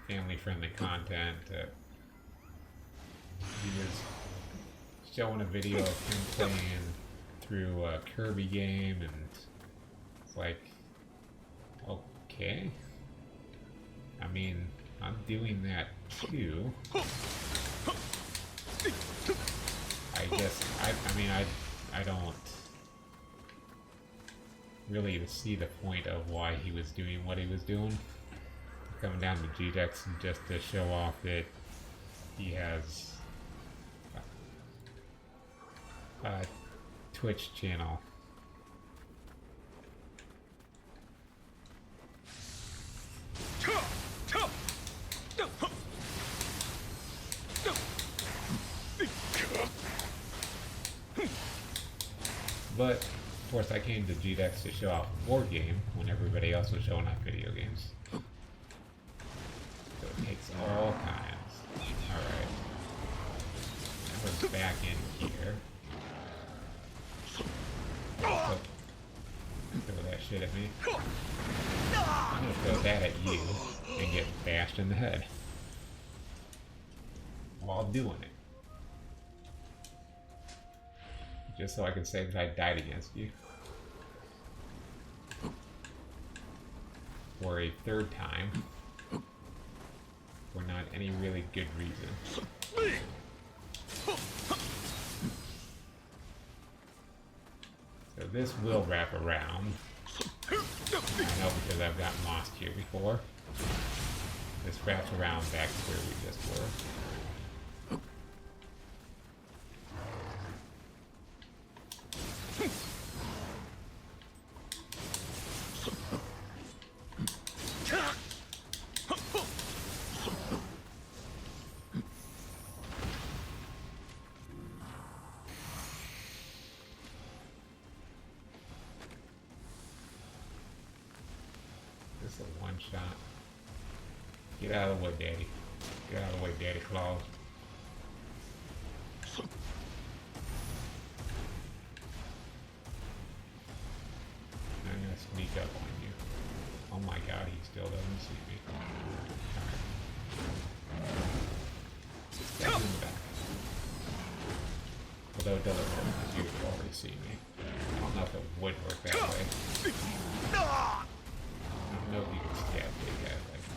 family-friendly content. He was showing a video of him playing through a Kirby game, and it's like, okay. I mean, I'm doing that too. I guess, I don't really see the point of why he was doing what he was doing. Coming down to GDEX just to show off that he has a Twitch channel. But, of course, I came to GDEX to show off a board game when everybody else was showing off video games. So it takes all kinds. Alright. Now we're back in here. Oh, throw that shit at me. I'm gonna throw that at you. and get bashed in the head while doing it. Just so I can say that I died against you. For a third time. For not any really good reason. So this will wrap around. I know because I've gotten lost here before. This wraps around back to where we just were. This is a one shot. Get out of the way, Daddy. Get out of the way, Daddy Claus. I'm gonna sneak up on you. Oh my god, he still doesn't see me. Alright. Stab him in the back. Although it doesn't work because you would already see me. I don't know if it would work that way. I don't know if you can stab big guys like that.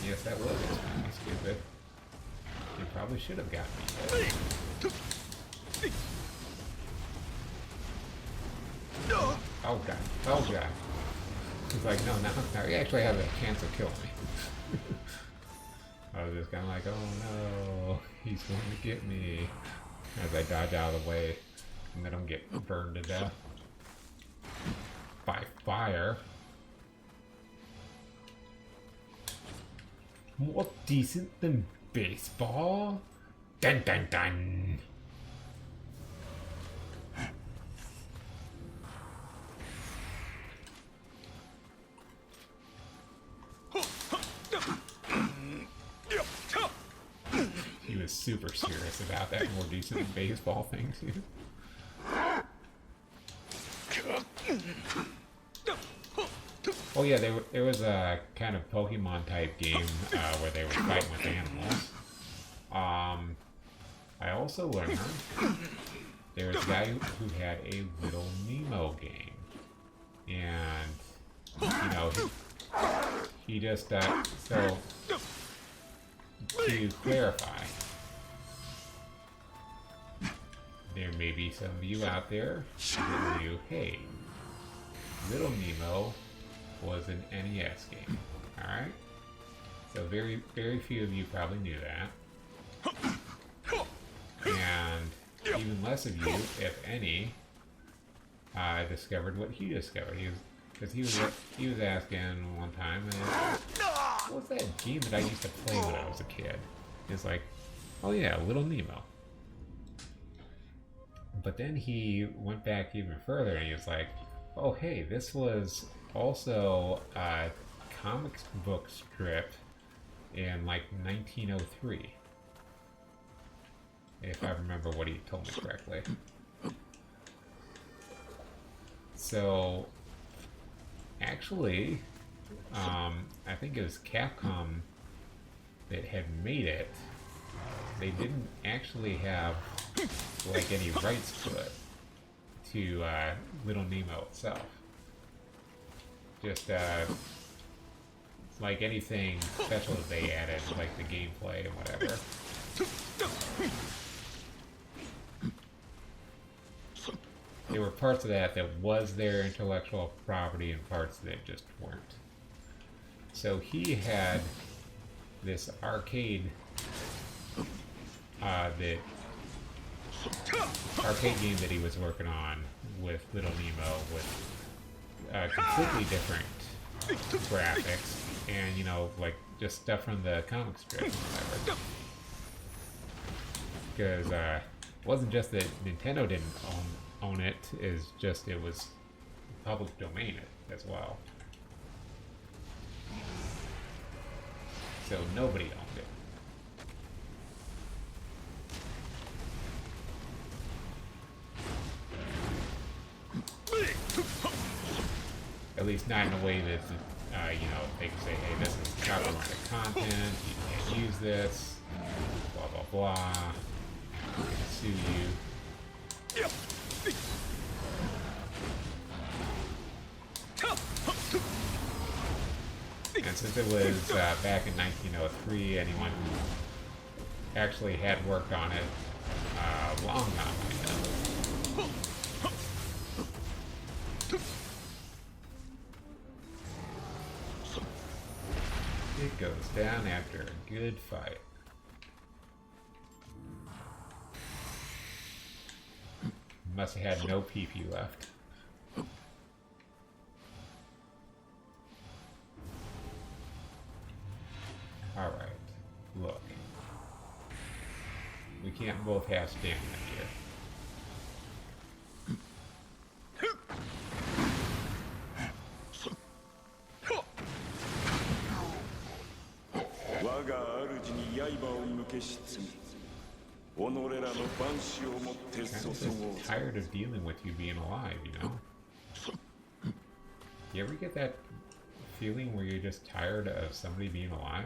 Yes, that was extremely stupid. You probably should have got me dead. Oh god. Oh god. He's like, no, now you actually have a chance to kill me. I was just kind of like, oh no, he's going to get me. As I dodge out of the way and then I'm getting burned to death by fire. More decent than baseball? Dun dun dun! He was super serious about that more decent than baseball thing too. Oh yeah, there was a kind of Pokemon type game where they were fighting with animals. I also learned there was a guy who had a Little Nemo game, and you know he just so to clarify, there may be some of you out there that knew, hey, Little Nemo was an NES game. Alright? So very, very few of you probably knew that. And even less of you, if any, discovered what he discovered. Because he was asking one time, what was that game that I used to play when I was a kid? It's like, oh yeah, Little Nemo. But then he went back even further and he was like, oh hey, this was also a comic book strip in like 1903. If I remember what he told me correctly. So, actually, I think it was Capcom that had made it. They didn't actually have like any rights to it, to Little Nemo itself. Just like anything special that they added, like the gameplay and whatever. There were parts of that was their intellectual property and parts that just weren't. So he had this arcade arcade game that he was working on with Little Nemo with completely different graphics and, you know, like just stuff from the comic strip and whatever. Because it wasn't just that Nintendo didn't own it, it's just it was public domain as well. So nobody owned it. At least not in a way that, you know, they can say, hey, this is copyrighted content, you can't use this, blah, blah, blah. We can sue you. And since it was back in 1903, anyone who actually had worked on it long gone by now. It goes down after a good fight. Must have had no PP left. Alright, look. We can't both have stamina here. I'm tired of dealing with you being alive, you know? You ever get that feeling where you're just tired of somebody being alive?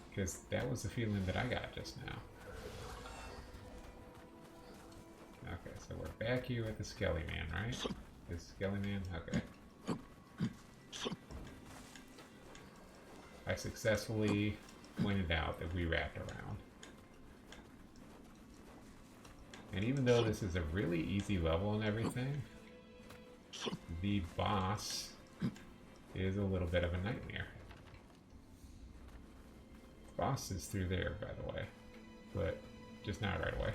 Because that was the feeling that I got just now. Okay, so we're back here with the Skelly Man, right? Is Skelly Man? Okay. I successfully pointed out that we wrapped around. And even though this is a really easy level and everything, the boss is a little bit of a nightmare. Boss is through there, by the way, but just not right away.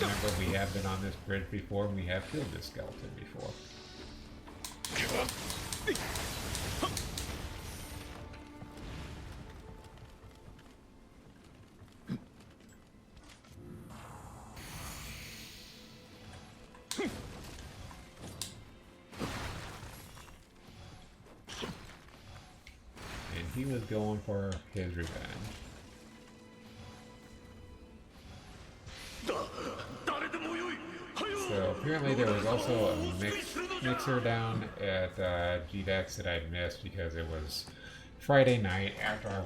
Remember, we have been on this bridge before, and we have killed this skeleton before. And he was going for his revenge. So apparently there was also a mixer down at GDEX that I'd missed because it was Friday night after I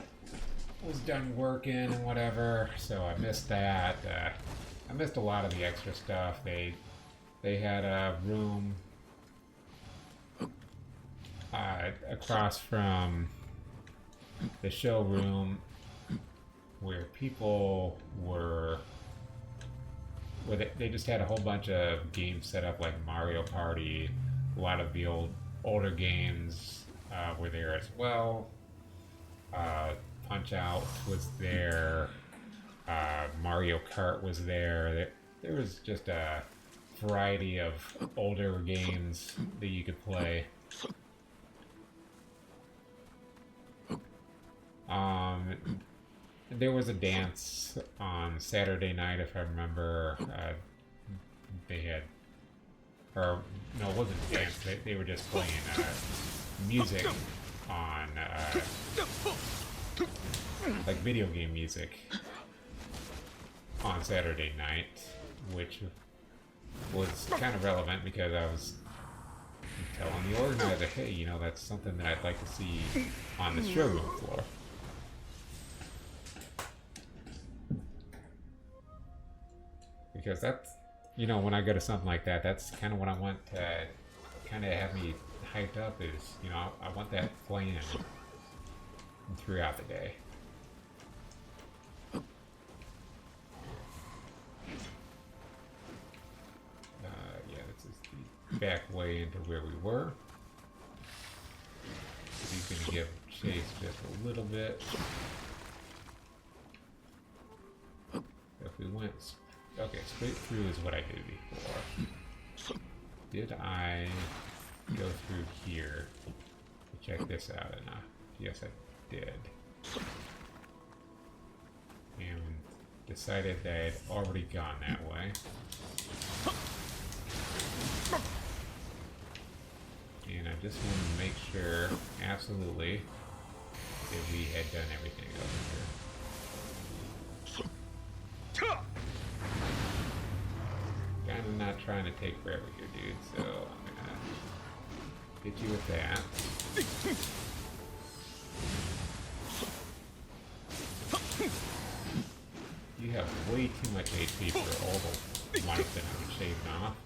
was done working and whatever. So I missed that. I missed a lot of the extra stuff. They had a room across from the showroom where people were. Where they just had a whole bunch of games set up, like Mario Party. A lot of the older games were there as well. Punch Out was there. Mario Kart was there. There was just a variety of older games that you could play. There was a dance on Saturday night, if I remember. They had, or no, it wasn't a dance. They were just playing music on, like video game music on Saturday night, which was kind of relevant because I was telling the organizer, hey, you know, that's something that I'd like to see on the showroom floor. Because that's, you know, when I go to something like that, that's kind of what I want to kind of have me hyped up is, you know, I want that playing throughout the day. Yeah, this is the back way into where we were. He's going to give chase just a little bit. If we went... Okay, straight through is what I did before. Did I go through here to check this out enough? Yes, I did. And decided that I had already gone that way. And I just wanted to make sure, absolutely, that we had done everything over here. Kind of not trying to take forever here, dude, so I'm gonna hit you with that. You have way too much HP for all the life that I'm shaving off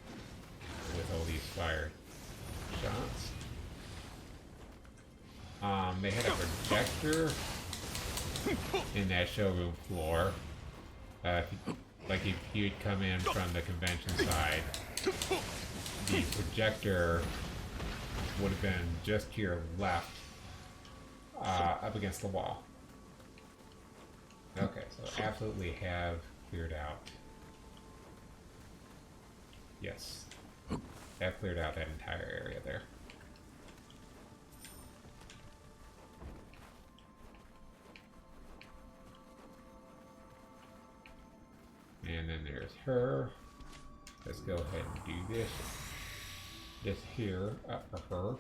with all these fire shots. They had a projector in that showroom floor. Like if you'd come in from the convention side, the projector would have been just to your left, up against the wall. Okay, so absolutely have cleared out. Yes, have cleared out that entire area there. And then there's her. Let's go ahead and do this. This here up for her.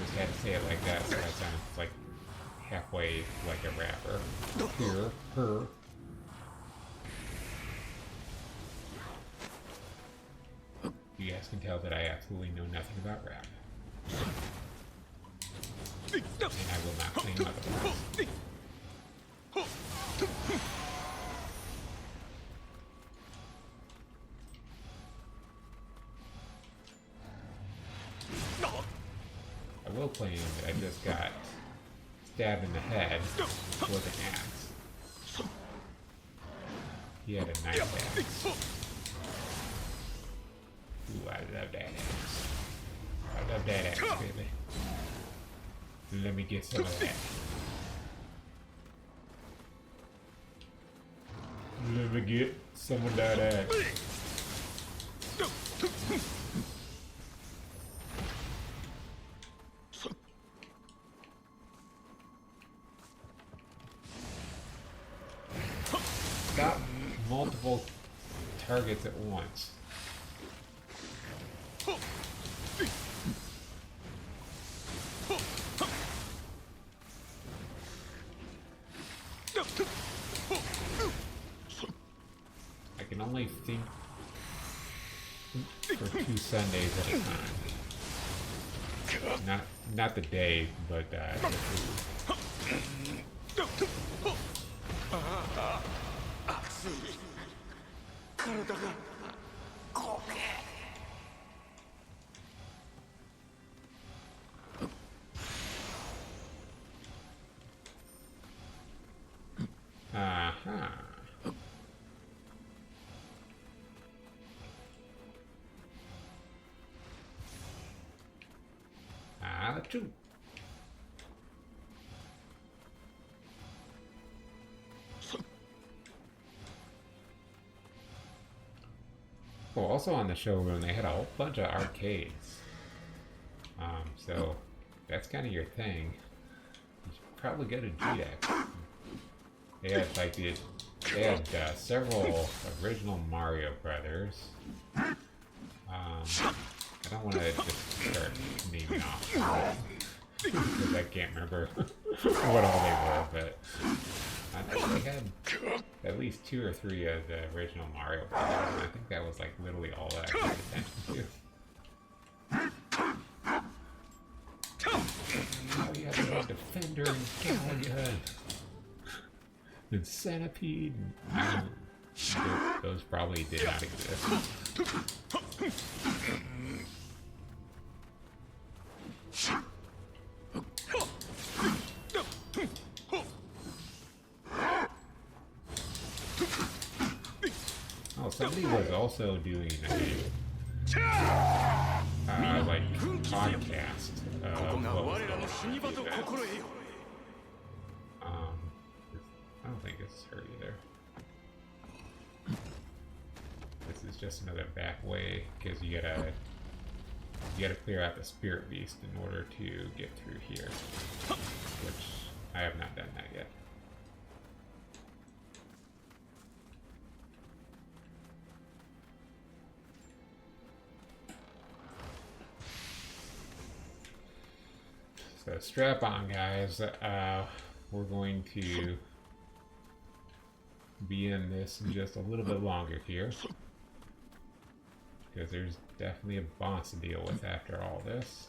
Just had to say it like that so I sound like halfway like a rapper. Here, her. You guys can tell that I absolutely know nothing about rap. And I will not claim otherwise. I will claim that I just got stabbed in the head with an axe. He had a knife axe. Ooh, I love that axe. I love that axe, baby. Let me get some of that. Let me get some of that axe. Stop multiple targets at once. I can only think for 2 Sundays at a time. Not the day, but the food. Achoo. Well, also on the showroom, they had a whole bunch of arcades. So that's kind of your thing. You should probably go to GDEX. They had like they had several original Mario Brothers. I don't want to just start naming off because I can't remember what all they were, but I know they had at least 2 or 3 of the original Mario Brothers, and I think that was like literally all that I paid attention to. Oh, you had the Defender and Galaga and Centipede. Those probably did not exist. Oh, somebody was also doing a like podcast of what was going on at the event. I don't think it's her either. This is just another back way because you gotta clear out the spirit beast in order to get through here, which I have not done that yet. So strap on, guys. We're going to be in this just a little bit longer here, because there's definitely a boss to deal with after all this.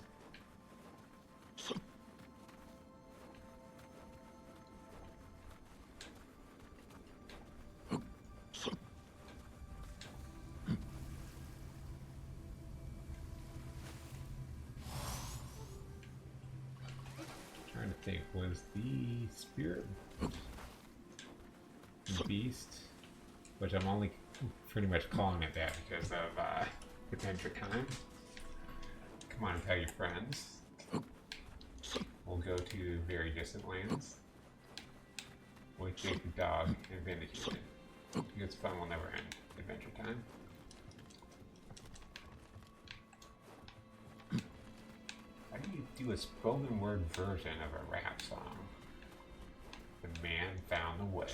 Trying to think, was the spirit beast, which I'm only pretty much calling it that because of adventure time. Come on and tell your friends. We'll go to very distant lands with Jake the dog and Vindicated. Because fun will never end. Adventure time. Why do you do a spoken word version of a rap song? The man found the way.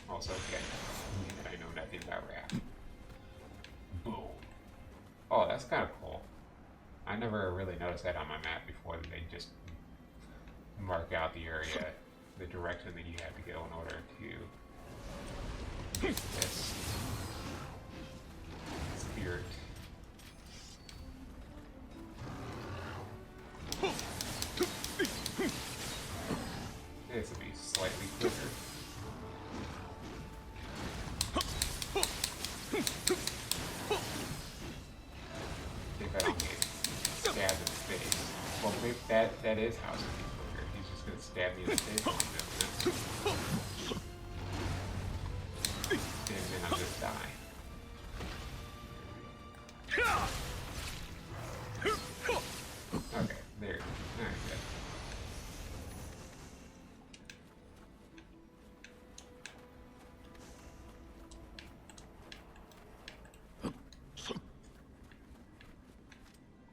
Also, okay, I know nothing about rap. Boom. Oh, that's kind of cool. I never really noticed that on my map before, that they just mark out the area, the direction that you have to go in order to get this spirit. This will be slightly quicker. If I don't get stabbed in the face. Well, that is how it's going to be quicker. He's just going to stab me in the face like this. And then I'll just die. Okay, there. Alright, good.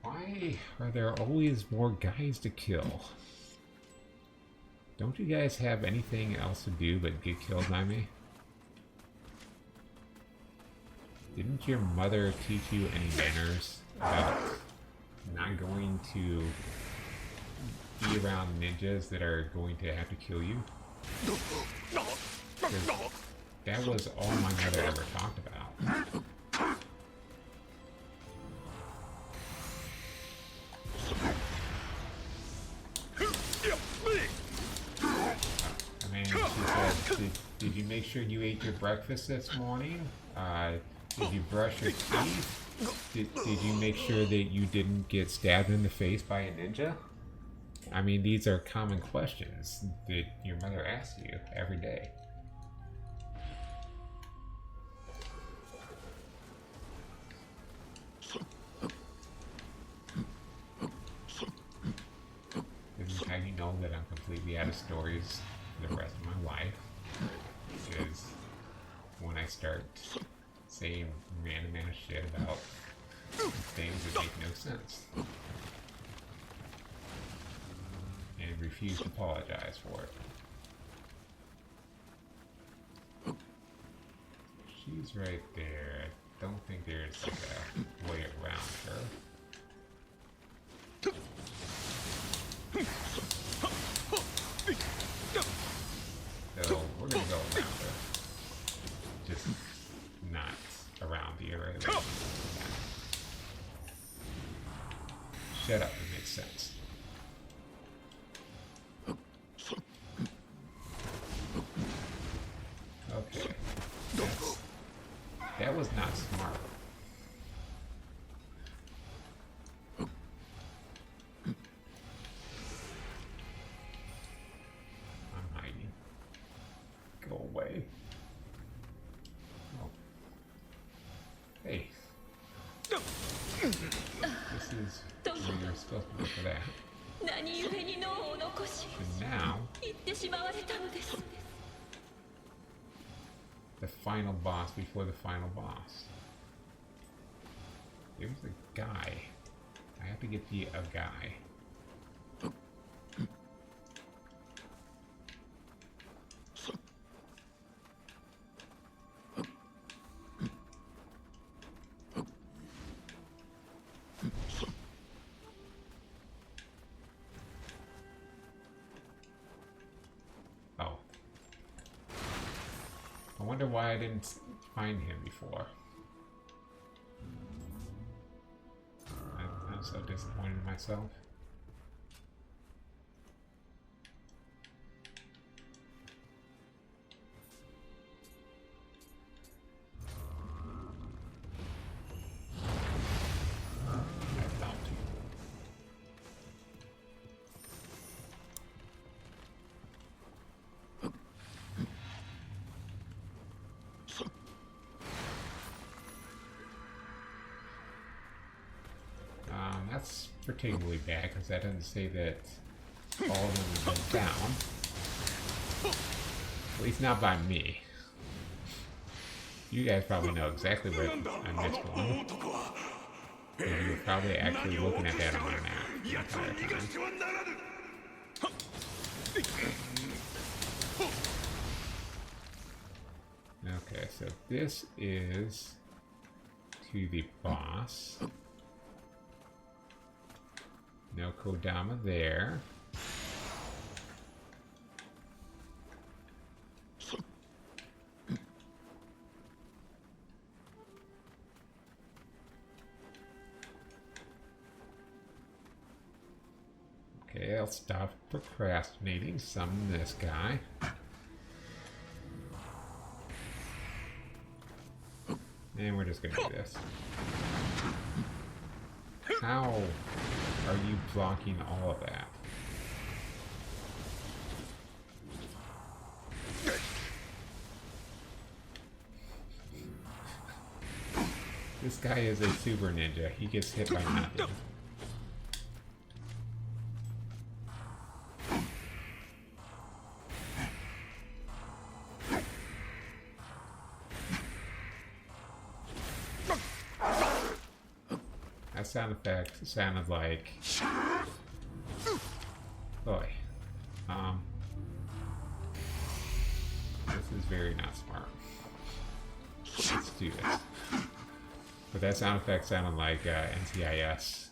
Why are there always more guys to kill? Don't you guys have anything else to do but get killed by me? Didn't your mother teach you any manners about not going to be around ninjas that are going to have to kill you? That was all my mother ever talked about. I mean, she said, did you make sure you ate your breakfast this morning? Did you brush your teeth? Did you make sure that you didn't get stabbed in the face by a ninja? I mean, these are common questions that your mother asks you every day. This is how you know that I'm completely out of stories for the rest of my life. Because when I start saying random ass shit about things that make no sense. And refuse to apologize for it. She's right there. I don't think there's like a way around her. So we're gonna go around her. Just not around the area. Shut up, it makes sense. Okay. That was not smart. I'm hiding. Go away. Oh. Hey. This is where you're supposed to look for that. And now, the final boss before the final boss. There was a guy I have to get the a guy. Oh. I wonder why I didn't find him before. I'm so disappointed in myself. That's particularly bad because that doesn't say that all of them have been found. At least not by me. You guys probably know exactly where I missed one. And you're probably actually looking at that on my map the entire time. Okay, so this is to the boss. No Kodama there. Okay, I'll stop procrastinating. Summon this guy. And we're just gonna do this. How are you blocking all of that? This guy is a super ninja. He gets hit by nothing. That sound effect sounded like... Boy. This is very not smart. Let's do this. But that sound effect sounded like NCIS.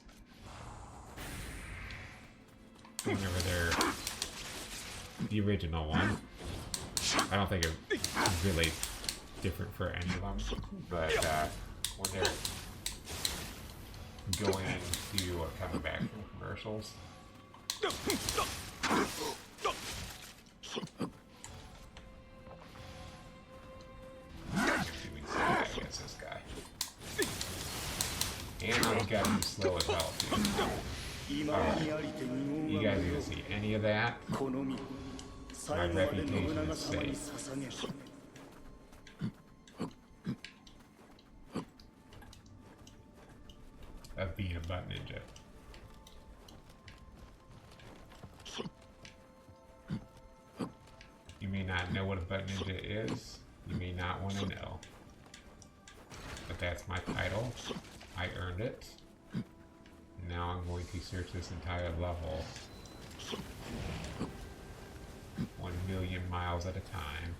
Whenever they're the original one. I don't think it's really different for any of them. But when they're going into or coming back from commercials. Against this guy. And I've got him slow as hell too. Alright. You guys are gonna see any of that? My reputation is safe. Of being a butt ninja. You may not know what a butt ninja is. You may not want to know. But that's my title. I earned it. Now I'm going to search this entire level 1,000,000 miles at a time.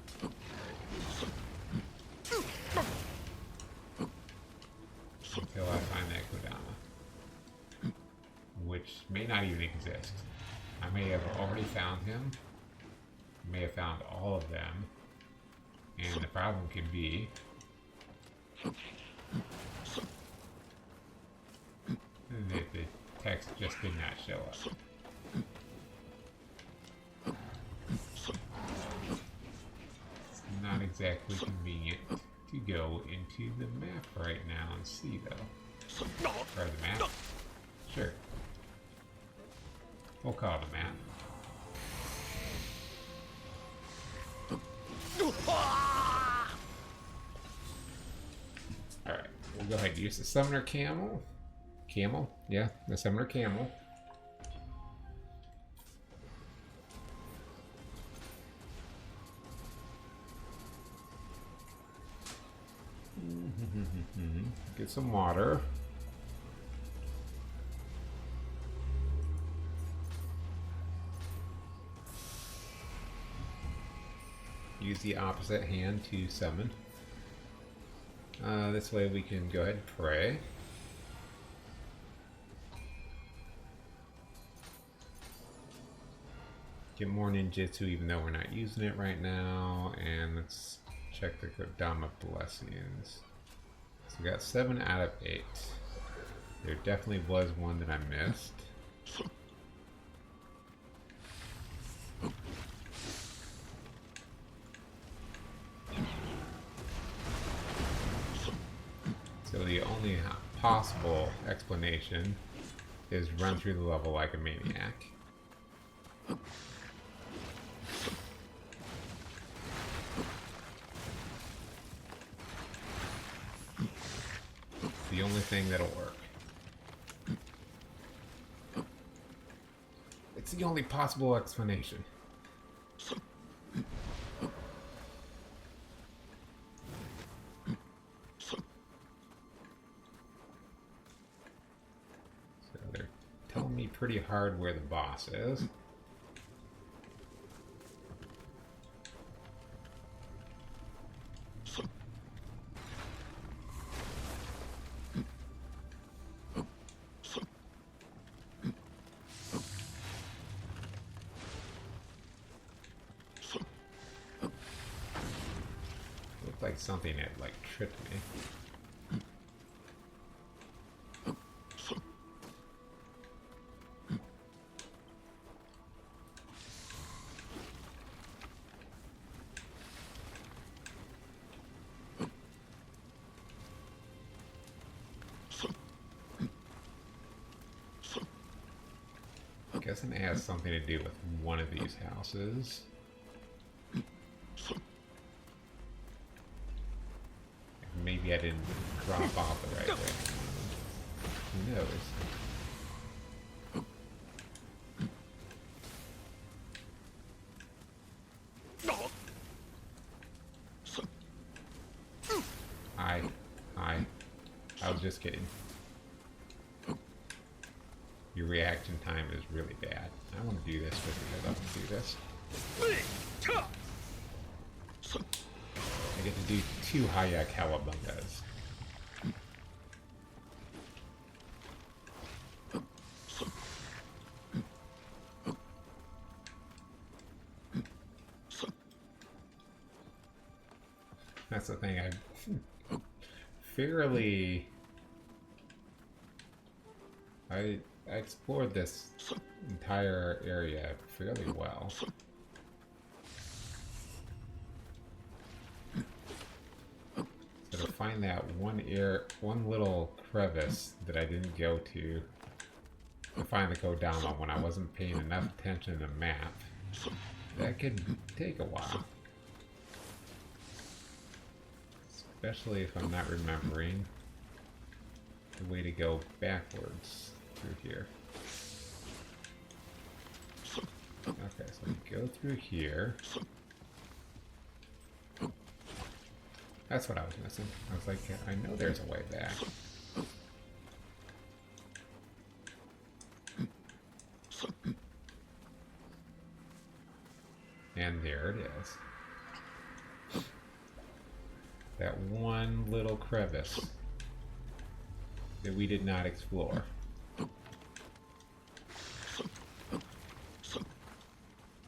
Until I find that Kodama. Which may not even exist. I may have already found him. I may have found all of them. And the problem can be that the text just did not show up. It's not exactly convenient to go into the map right now and see though. Or the map? Sure. We'll call it a map. Alright, we'll go ahead and use the summoner camel. Camel? Yeah, the summoner camel. Get some water. use the opposite hand to summon. This way we can go ahead and pray. Get more ninjutsu even though we're not using it right now. And let's check the Kodama blessings. So we got 7 out of 8. There definitely was one that I missed. So the only possible explanation is run through the level like a maniac. It's the only thing that'll work. It's the only possible explanation. So they're telling me pretty hard where the boss is. Like something had like tripped me. I'm guessing it has something to do with one of these houses. Maybe I didn't drop off the right way. Who knows? Hi. I was just kidding. Your reaction time is really bad. I want to do this just because I want to do this. I get to do 2 Hayek Cowabungas. That's the thing, I explored this entire area fairly well. So to find that one little crevice that I didn't go to find the Kodama when I wasn't paying enough attention to the map, that could take a while. Especially if I'm not remembering the way to go backwards through here. Okay, so we go through here. That's what I was missing. I was like, I know there's a way back. And there it is. That one little crevice that we did not explore.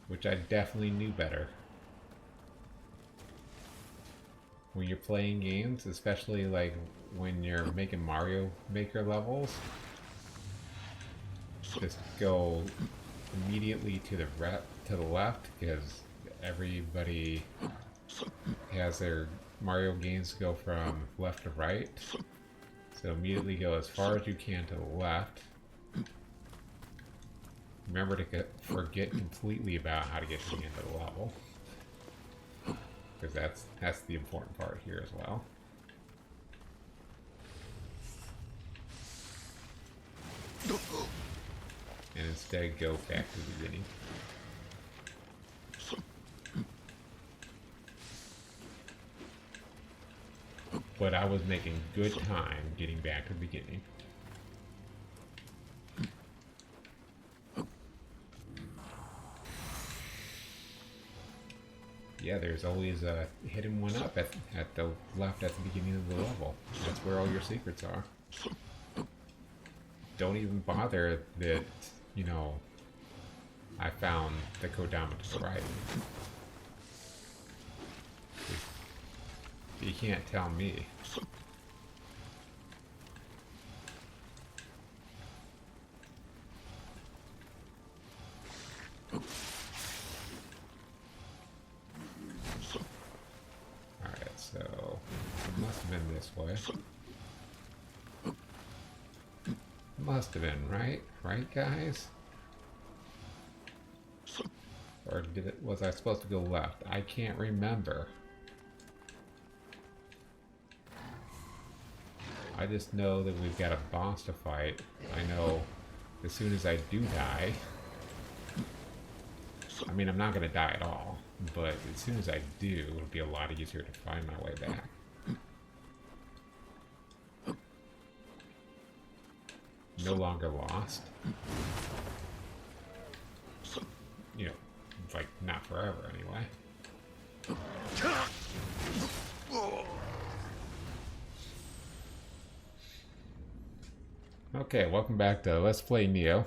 Which I definitely knew better. When you're playing games, especially like when you're making Mario Maker levels, just go immediately to the left because everybody has their Mario games go from left to right. So immediately go as far as you can to the left. Remember to forget completely about how to get to the end of the level. Because that's the important part here as well. And instead go back to the beginning. But I was making good time getting back to the beginning. Yeah, there's always a hidden one up at the left at the beginning of the level. That's where all your secrets are. Don't even bother that, you know, I found the Kodama to the right. You can't tell me. Alright, so it must have been this way. Must have been, right? Right, guys? Or was I supposed to go left? I can't remember. I just know that we've got a boss to fight. I know as soon as I do die, I mean, I'm not going to die at all, but as soon as I do, it'll be a lot easier to find my way back. No longer lost. You know, like, not forever anyway. Okay, welcome back to Let's Play Nioh.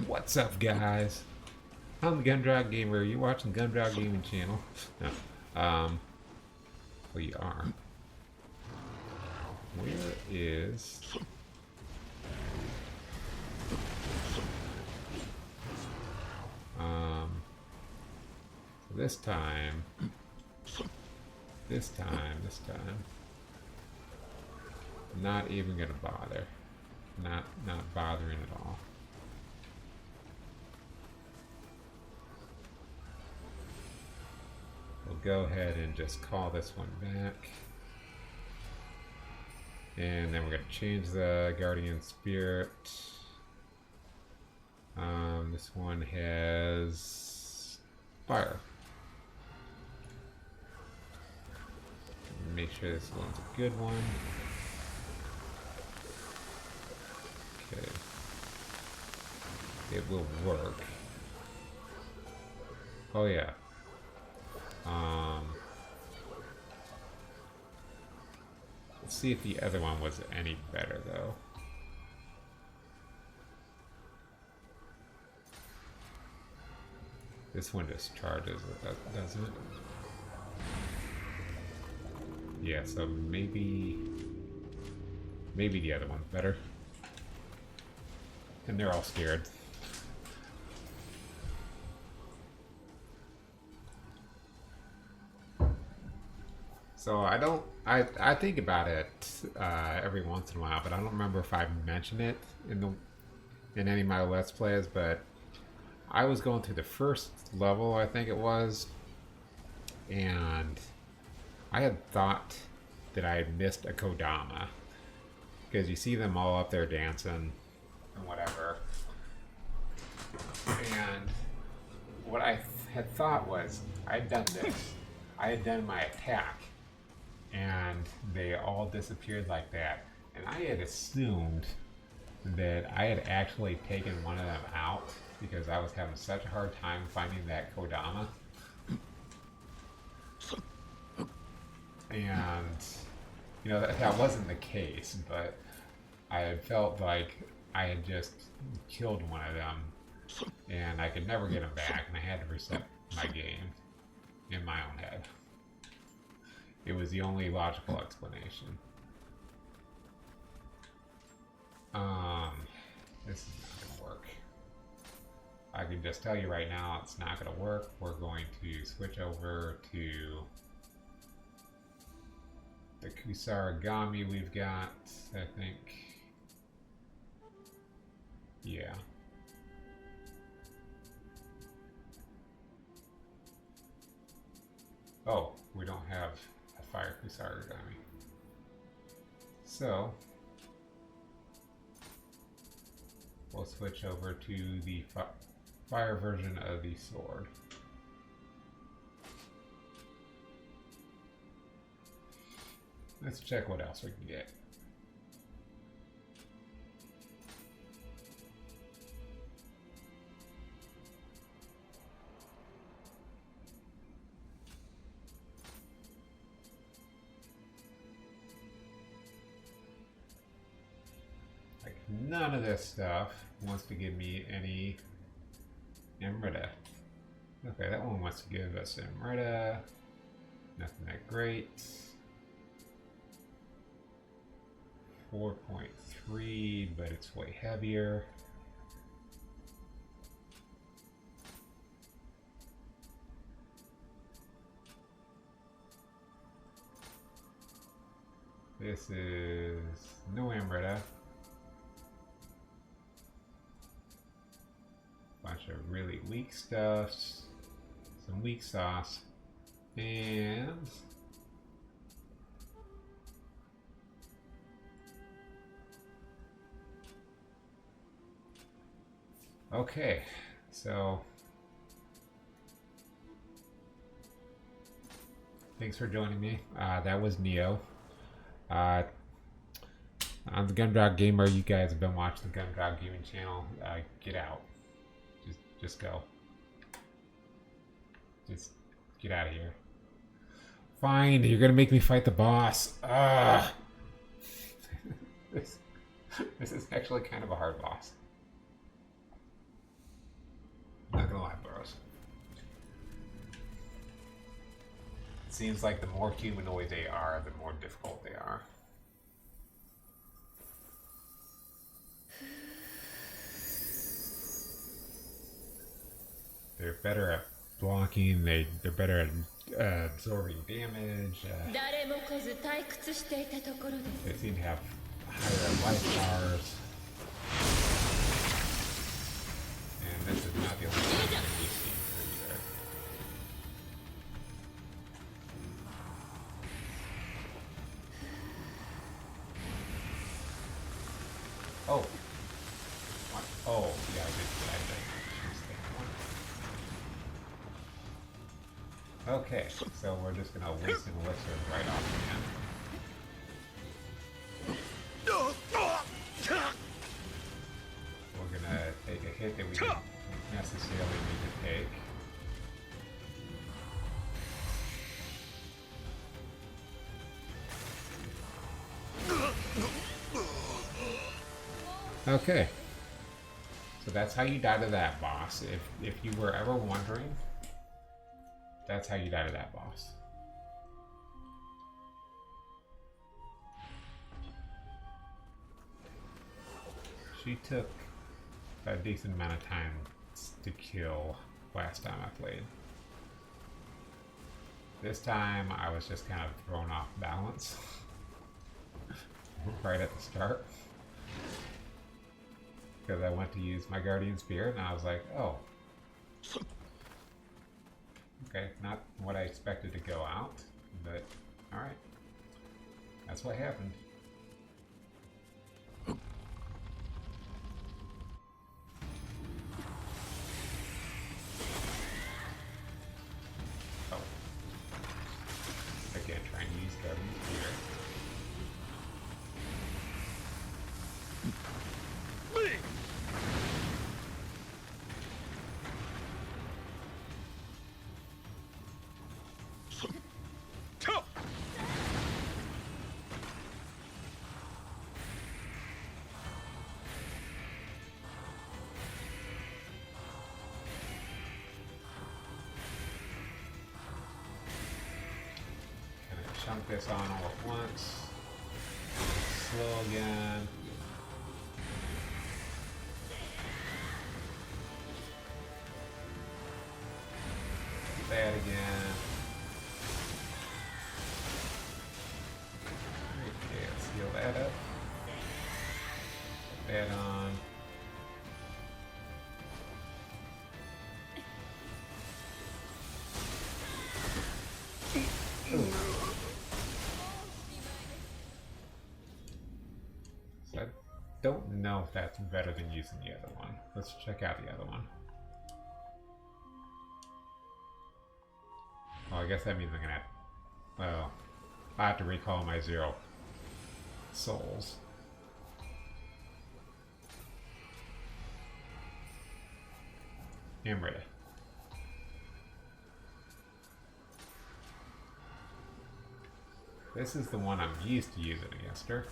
What's up, guys? I'm the Gundrog Gamer. You're watching Gundrog Gaming Channel. No. Well, you are. Where is... This time... I'm not even gonna bother. Not bothering at all. We'll go ahead and just call this one back. And then we're gonna change the Guardian Spirit. This one has fire. Make sure this one's a good one. Okay. It will work. Oh yeah. Let's see if the other one was any better though. This one just charges it, doesn't it? Yeah, so maybe the other one's better. And they're all scared. So I think about it every once in a while, but I don't remember if I mentioned it in any of my Let's Plays, but I was going through the first level, I think it was, and I had thought that I had missed a Kodama, because you see them all up there dancing and whatever. And what I had thought was, I'd done this. I had done my attack, and they all disappeared like that. And I had assumed that I had actually taken one of them out, because I was having such a hard time finding that Kodama. And, you know, that wasn't the case, but I had felt like I had just killed one of them, and I could never get him back, and I had to reset my game in my own head. It was the only logical explanation. This is not going to work. I can just tell you right now, it's not going to work. We're going to switch over to the Kusarigami we've got, I think. Yeah. Oh, we don't have a fire Kusarigami. So, we'll switch over to the fire version of the sword. Let's check what else we can get. none of this stuff wants to give me any Amrita. Okay, that one wants to give us Amrita. Nothing that great. 4.3, but it's way heavier. This is no Amrita. Bunch of really weak stuffs. Some weak sauce. And okay, so thanks for joining me. That was Nioh. On the Gumdrop Gamer, you guys have been watching the Gumdrop Gaming channel. Get out. Just go. Just get out of here. Fine, you're gonna make me fight the boss. This is actually kind of a hard boss. Not gonna lie, bros. It seems like the more humanoid they are, the more difficult they are. They're better at blocking, they're better at absorbing damage. They seem to have higher life bars. And this is not the only thing that we've seen for either. Oh. What? Oh, yeah, I did. Okay, so we're just gonna waste an elixir right off again. We're gonna take a hit that we didn't necessarily need to take. Okay, so that's how you die to that boss. If you were ever wondering, that's how you die to that boss. She took a decent amount of time to kill last time I played. This time I was just kind of thrown off balance right at the start. Because I went to use my Guardian Spear and I was like, oh. Okay, not what I expected to go out, but alright. That's what happened. Oh. Again, trying to use Guardian Spear. Chunk this on all at once. Slow again. Bad again. Okay, let's heal that up. Put that on. Ooh. So I don't know if that's better than using the other one. Let's check out the other one. Well, I guess that means I'm gonna have, well, I have to recall my 0 souls. Amrita. This is the one I'm used to using against her.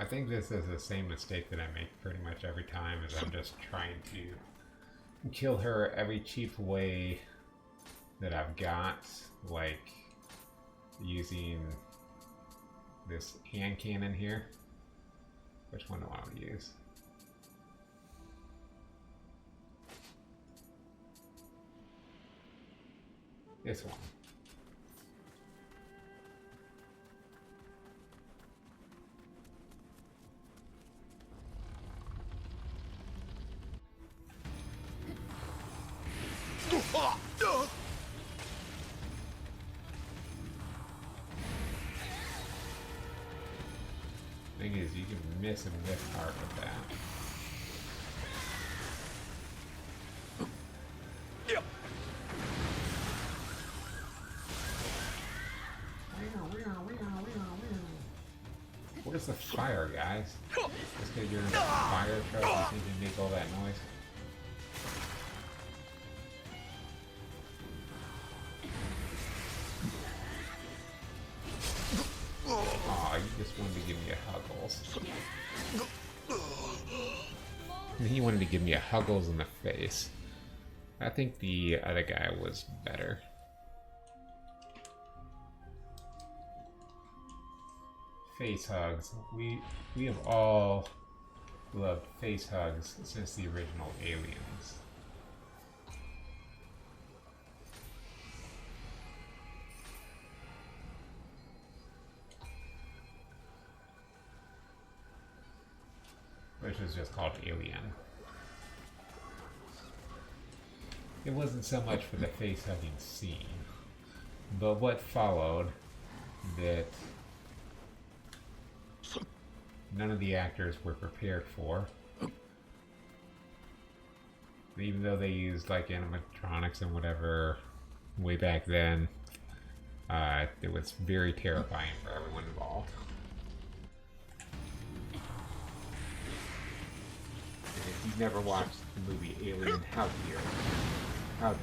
I think this is the same mistake that I make pretty much every time, is I'm just trying to kill her every cheap way that I've got, like using this hand cannon here. Which one do I want to use? This one. Thing is, you can miss and miss hard with that. Where's the fire, guys? Just because you're in a fire truck, you think you make all that noise? Aw, you just wanted to give me a Huggles. He wanted to give me a Huggles in the face. I think the other guy was better. Face hugs. We have all loved face hugs since the original Aliens. Which was just called Alien. It wasn't so much for the face hugging scene, but what followed that none of the actors were prepared for. Even though they used like animatronics and whatever way back then, it was very terrifying for everyone involved. And if you've never watched the movie Alien, how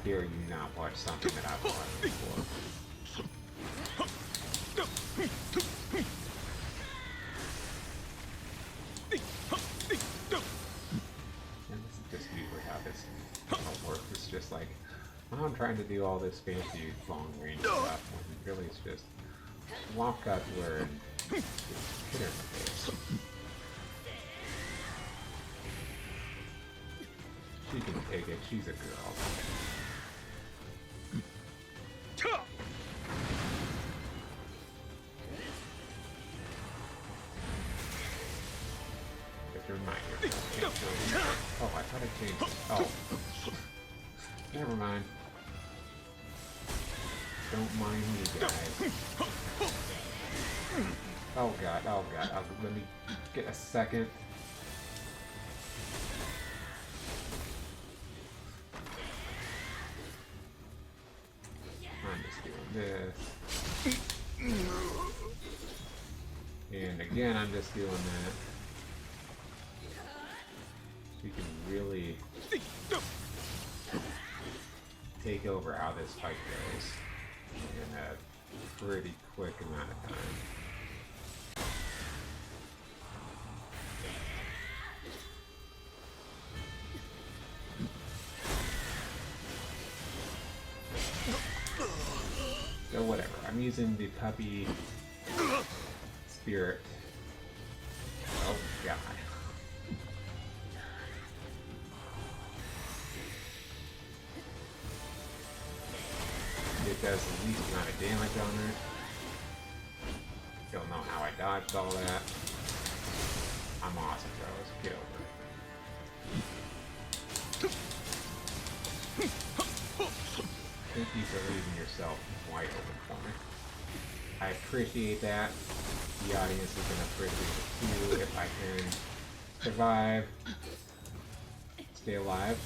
dare you not watch something that I've watched before? It's just like, I'm trying to do all this fancy long range stuff when really it's just walk up where and hit her in the face. She can take it, she's a girl. Just a reminder. Oh, I thought I changed it. Oh. Never mind. Don't mind me, guys. Oh god, oh god. Let me get a second. I'm just doing this. And again, I'm just doing that. You can really take over how this fight goes in a pretty quick amount of time. So whatever, I'm using the puppy spirit. Oh god. It does the least amount of damage on her. Don't know how I dodged all that. I'm awesome, bros. Get over it. Thank you for leaving yourself wide open for me. I appreciate that. The audience is going to appreciate it too if I can survive, stay alive.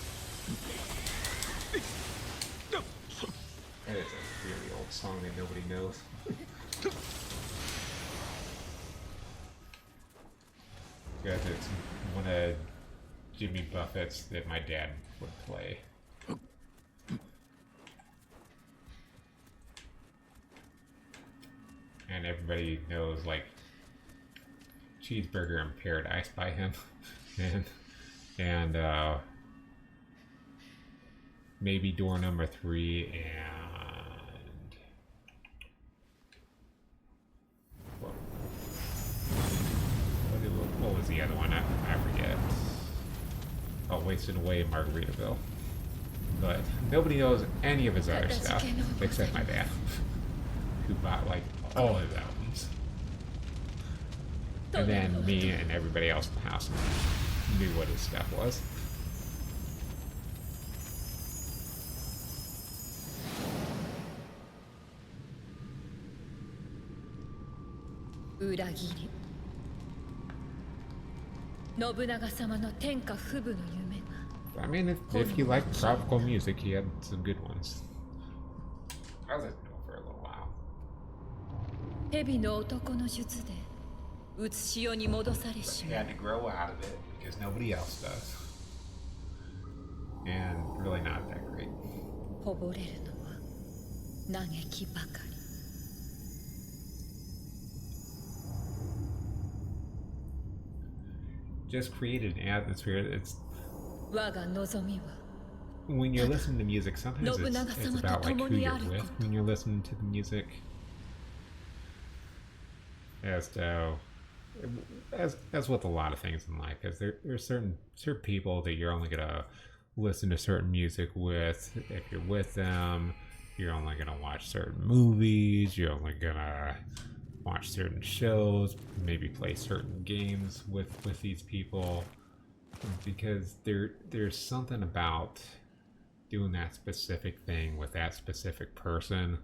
That is a really old song that nobody knows. Because it's one of Jimmy Buffett's that my dad would play. And everybody knows, like, cheeseburger in paradise by him, and maybe door number 3 and what was the other one? I forget. Oh, Wasted Away in Margaritaville. But nobody knows any of his other stuff except my dad, who bought like all his albums. And then me and everybody else in the house knew what his stuff was. I mean, if you like tropical music, he had some good ones. I was listening to him for a little while. But he had to grow out of it because nobody else does. And really not that great. Just created an atmosphere. It's when you're listening to music, sometimes it's about like who you're with when you're listening to the music. As with a lot of things in life, because there's certain people that you're only gonna listen to certain music with. If you're with them, you're only gonna watch certain movies. You're only gonna watch certain shows, maybe play certain games with these people, because there's something about doing that specific thing with that specific person.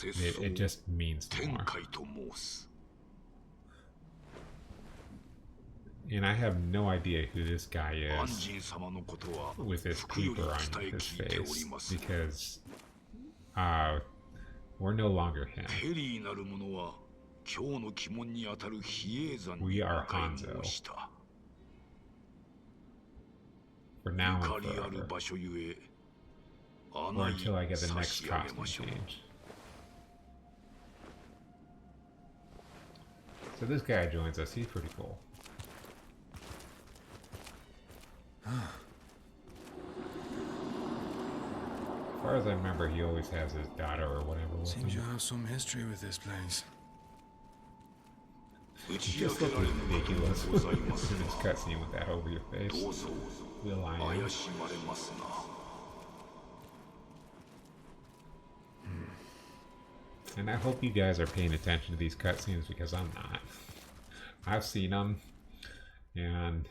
It just means more. And I have no idea who this guy is with this creeper on his face, because we're no longer him. We are Hanzo. For now and forever. Or until I get the next costume change. So this guy joins us. He's pretty cool. As far as I remember, he always has his daughter or whatever with him. Seems you have some history with this place. He just looked ridiculous in this cutscene with that over your face. Will I am. And I hope you guys are paying attention to these cutscenes, because I'm not. I've seen them, and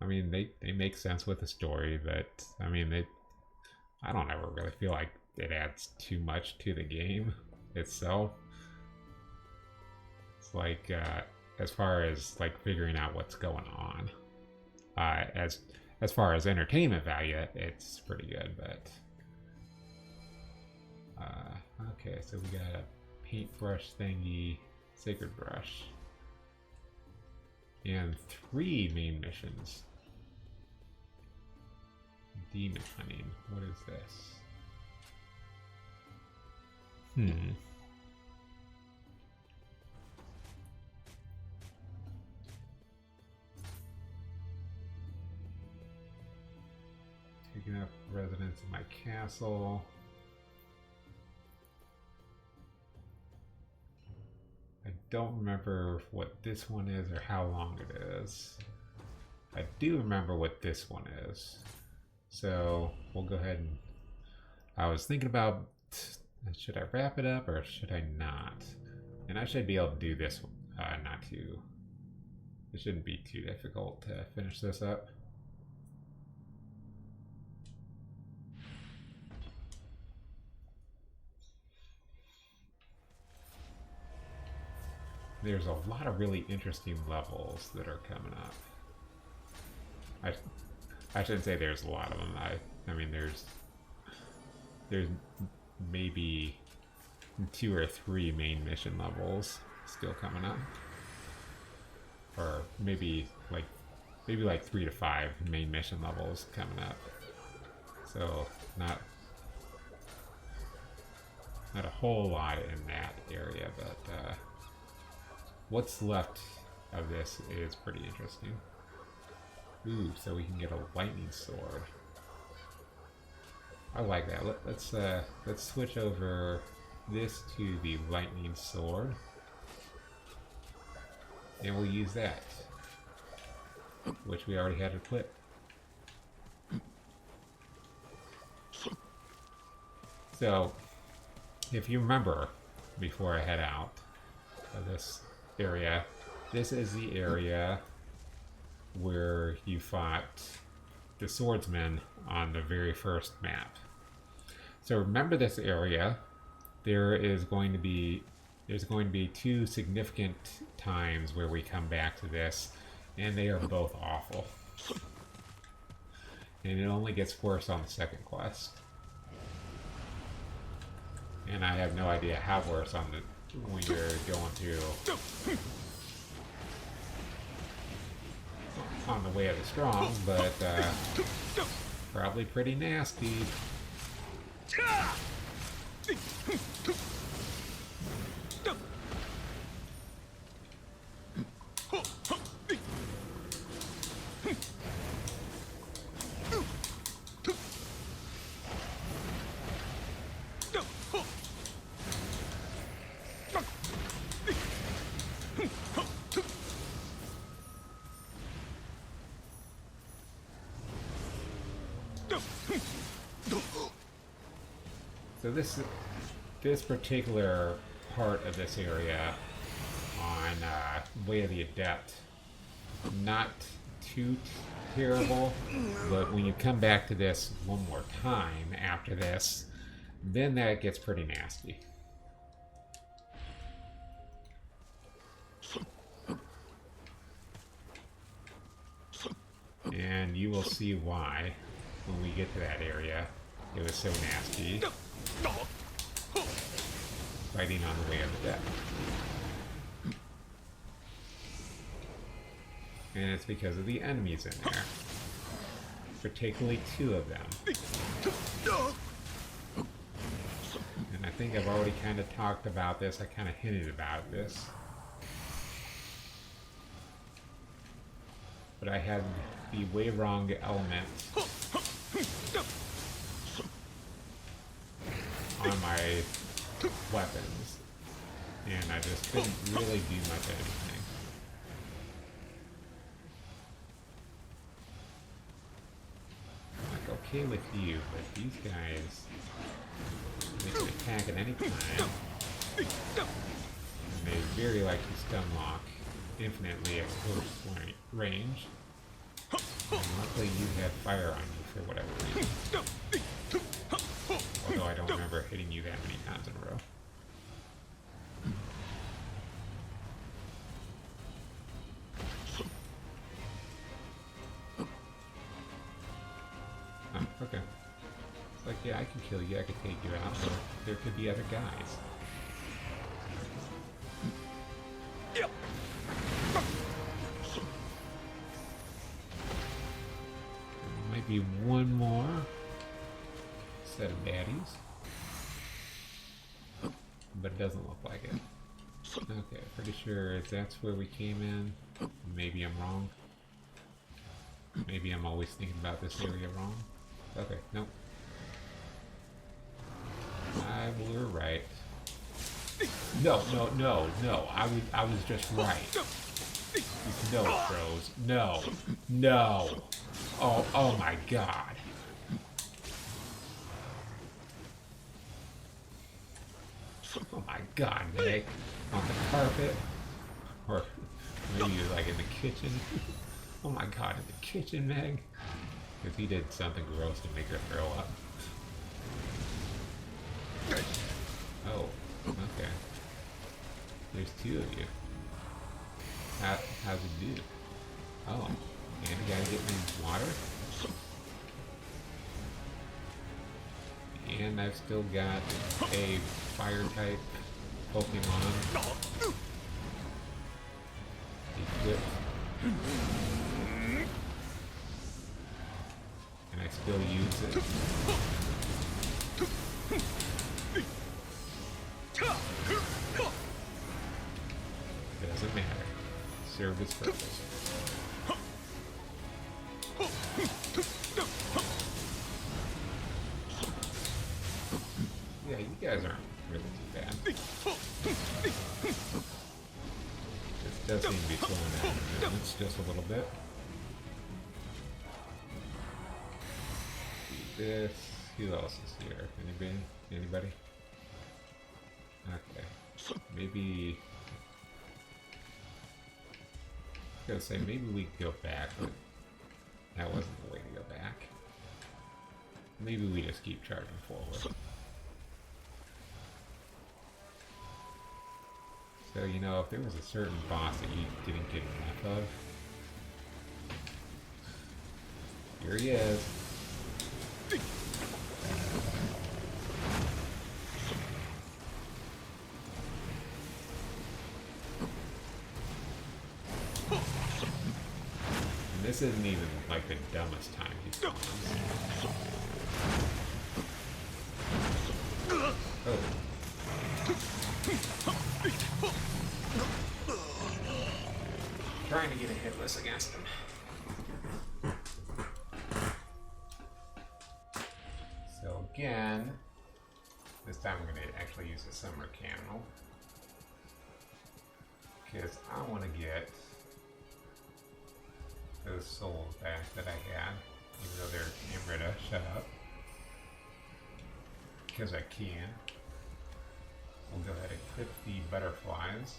I mean, they make sense with the story, but I mean, I don't ever really feel like it adds too much to the game itself. It's like, as far as like figuring out what's going on, as far as entertainment value, it's pretty good, but okay, so we got a paintbrush thingy, sacred brush, and 3 main missions. Demon hunting. What is this? Taking up residence in my castle. I don't remember what this one is or how long it is. I do remember what this one is. So we'll go ahead and... I was thinking about, should I wrap it up or should I not? And I should be able to do this, it shouldn't be too difficult to finish this up. There's a lot of really interesting levels that are coming up. I shouldn't say there's a lot of them. I mean, there's maybe 2 or 3 main mission levels still coming up, or maybe like 3 to 5 main mission levels coming up. So not a whole lot in that area, but what's left of this is pretty interesting. Ooh, so we can get a lightning sword. I like that. Let's switch over this to the lightning sword, and we'll use that, which we already had equipped. So, if you remember, before I head out of this area, this is the area where you fought the swordsman on the very first map. So remember this area. There's going to be 2 significant times where we come back to this, and they are both awful. And it only gets worse on the second quest. And I have no idea how worse on the when you're going through on the way of the strong, but probably pretty nasty. So this particular part of this area on Way of the Adept, not too terrible, but when you come back to this one more time after this, then that gets pretty nasty. And you will see why when we get to that area. It was so nasty. Fighting on the Way of the Death. And it's because of the enemies in there. Particularly 2 of them. And I think I've already kind of talked about this. I kind of hinted about this. But I had the way wrong element on my weapons, and I just couldn't really do much of anything. I'm like, okay with you, but these guys, they can attack at any time, and they very likely stun lock infinitely at close range. And luckily you have fire on you for whatever reason. Although I don't remember hitting you that many times in a row. Oh, okay. It's like, yeah, I can kill you, I can take you out, but there could be other guys. Yep. There might be one more set of baddies, but it doesn't look like it. Okay, pretty sure that's where we came in. Maybe I'm wrong. Maybe I'm always thinking about this area wrong. Okay, nope. I were right. No. I was just right. No, bros. No. Oh my god. Oh my god, Meg. On the carpet. Or maybe you're like in the kitchen. Oh my god, in the kitchen, Meg. Because he did something gross to make her throw up. Oh, okay. There's 2 of you. How's it do? Oh, and you gotta get me water? And I've still got a fire type Pokemon equipped. And I still use it. Doesn't matter. Serve purpose. Yeah, you guys aren't really too bad. This does seem to be slowing down the movements just a little bit. This. Who else is here? Anybody? Anybody? Okay. Maybe. I was gonna say maybe we could go back, but that wasn't the way to go back. Maybe we just keep charging forward. So, you know, if there was a certain boss that you didn't get enough of, here he is. And this isn't even like the dumbest time he's done this. Oh. Trying to get a hitless against him. So again, this time I'm going to actually use a summer camo because I want to get those souls back that I had, even though they're Amrita. Shut up. Because I can. We'll go ahead and equip the butterflies.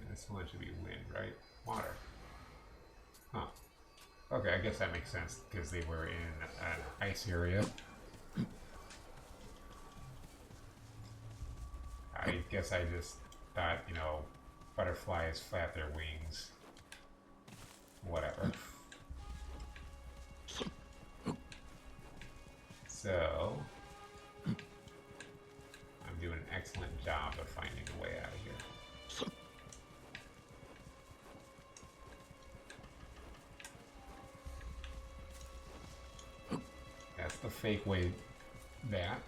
And this one should be wind, right? Water. Huh. Okay, I guess that makes sense because they were in an ice area. I guess I just thought, you know, butterflies flap their wings. Whatever. So, I'm doing an excellent job of finding a way out of here. That's the fake way back.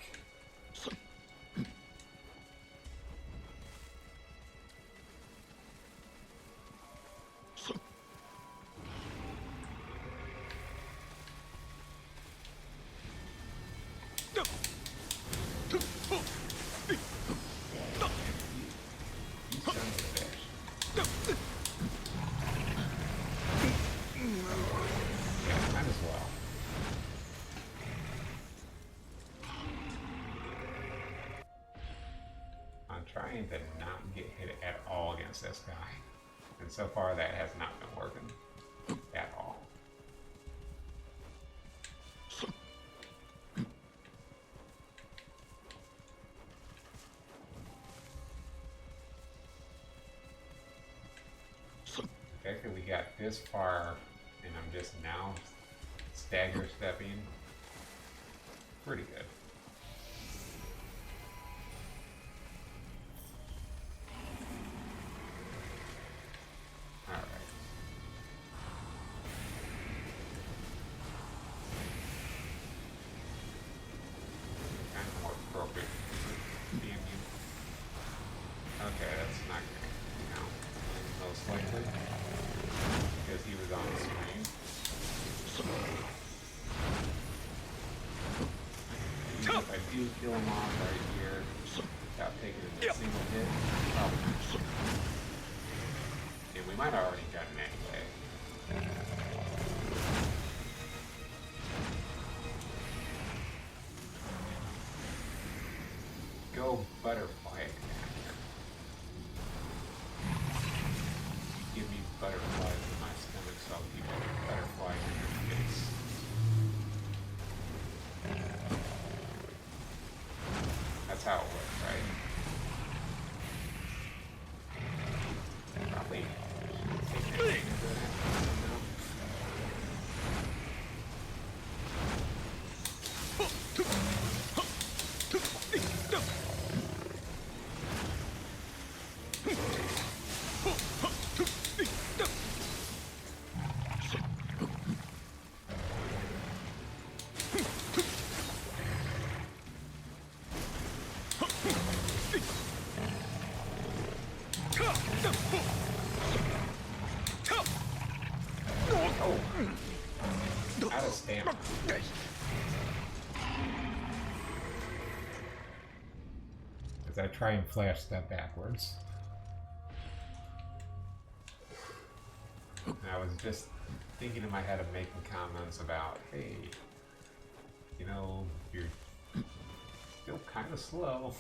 Trying to not get hit at all against this guy, and so far that has not been working at all. The fact that we got this far and I'm just now stagger stepping, pretty good. Okay, that's not gonna count, most likely, because he was on the screen. Even if I do kill him off right here, without taking a single hit, probably. And we might have already gotten anyway. Go butterfly attack. Give me butterflies in my stomach, so I'll keep butterflies in your face. That's how it works, right? Probably take of stamina. As I try and flash step backwards. And I was just thinking in my head of making comments about, hey, you know, you're still kind of slow.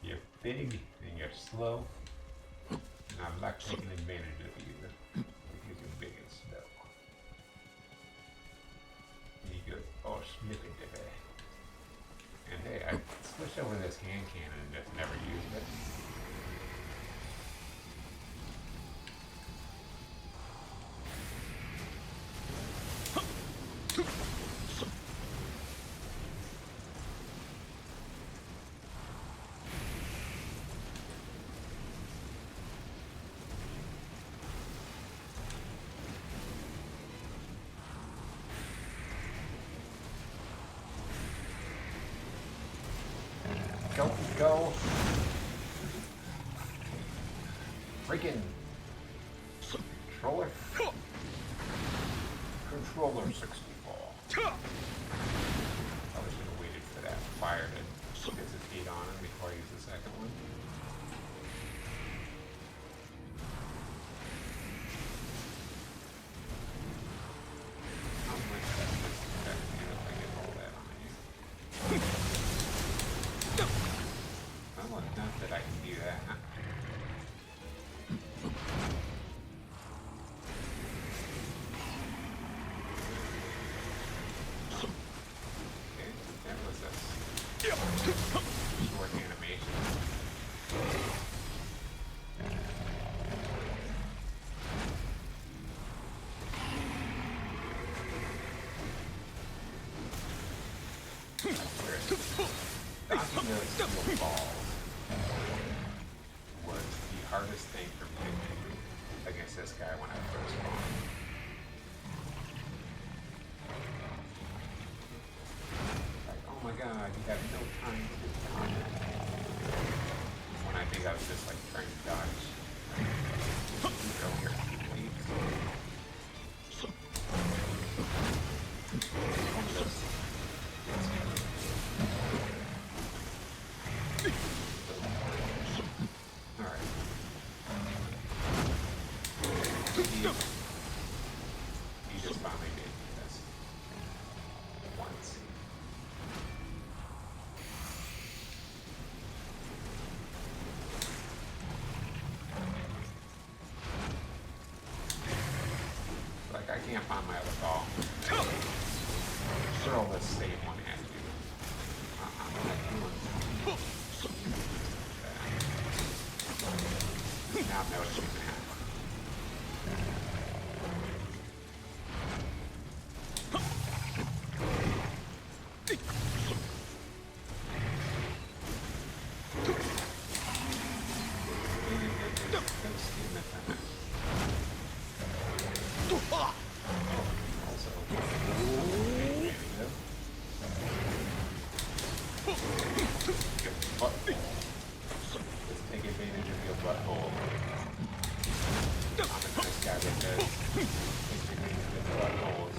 You're big and you're slow. And I'm not taking advantage of you because you're big and slow. You go, oh, snippy dippy. And hey, I switched over to this hand cannon and just never used it. Go. Freaking controller. Controller 64. Probably should have waited for that fire to dissipate on him before I use the second one. How much that if I get all that on you? Well, enough that I can do that. Okay, that was a short animation. Dodging those steel balls was the hardest thing for me to do against this guy when I first spawned. Like, oh my god, you have no time to comment. When I think I was just like trying to dodge. Go here, wait. One of those. Alright. He just finally did this. Once. Like, I can't find my other ball. Throw this same one at you. Now I'm noticing that. Let's take advantage of your butthole. I'm a nice guy that does take advantage of the buttholes.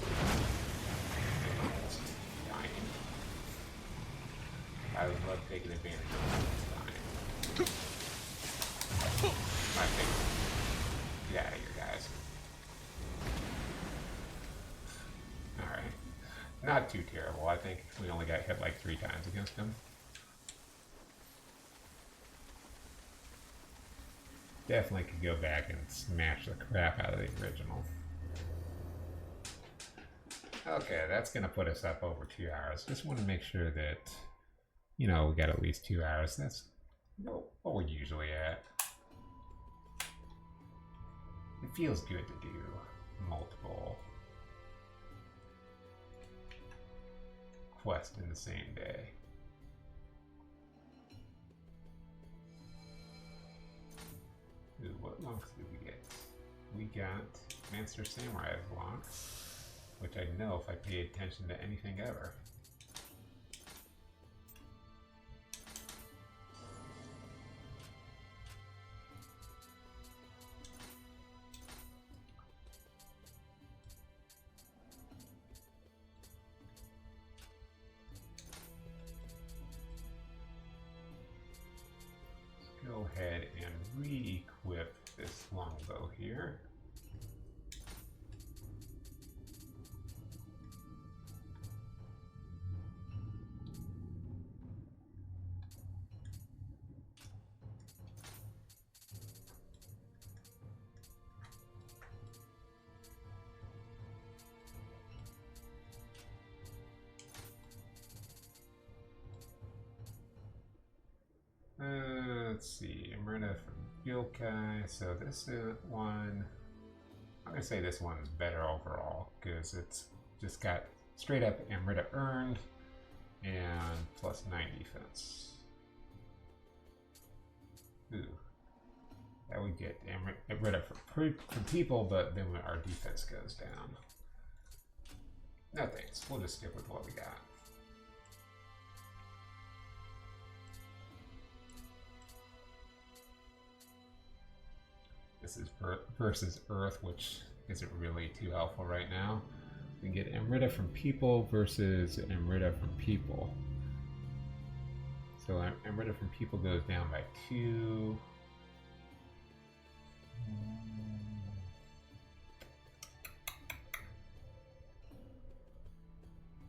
Dying. I would love taking advantage of this dying. My favorite. Get out of here, guys. Alright. Not too terrible. I think we only got hit like 3 times against him. Definitely could go back and smash the crap out of the original. Okay, that's going to put us up over 2 hours. Just want to make sure that, you know, we got at least 2 hours. That's what we're usually at. It feels good to do multiple quests in the same day. Ooh, what lonks did we get? We got Master Samurai's lonk, which I know if I pay attention to anything ever. info here. Let's see, Amrita from Yokai. So this one, I'm gonna say this one is better overall because it's just got straight up Amrita earned and plus 9 defense. Ooh, that would get Amrita from people, but then our defense goes down. No thanks, we'll just stick with what we got. This is versus Earth, which isn't really too helpful right now. We get Amrita from people versus Amrita from people. So Amrita from people goes down by 2.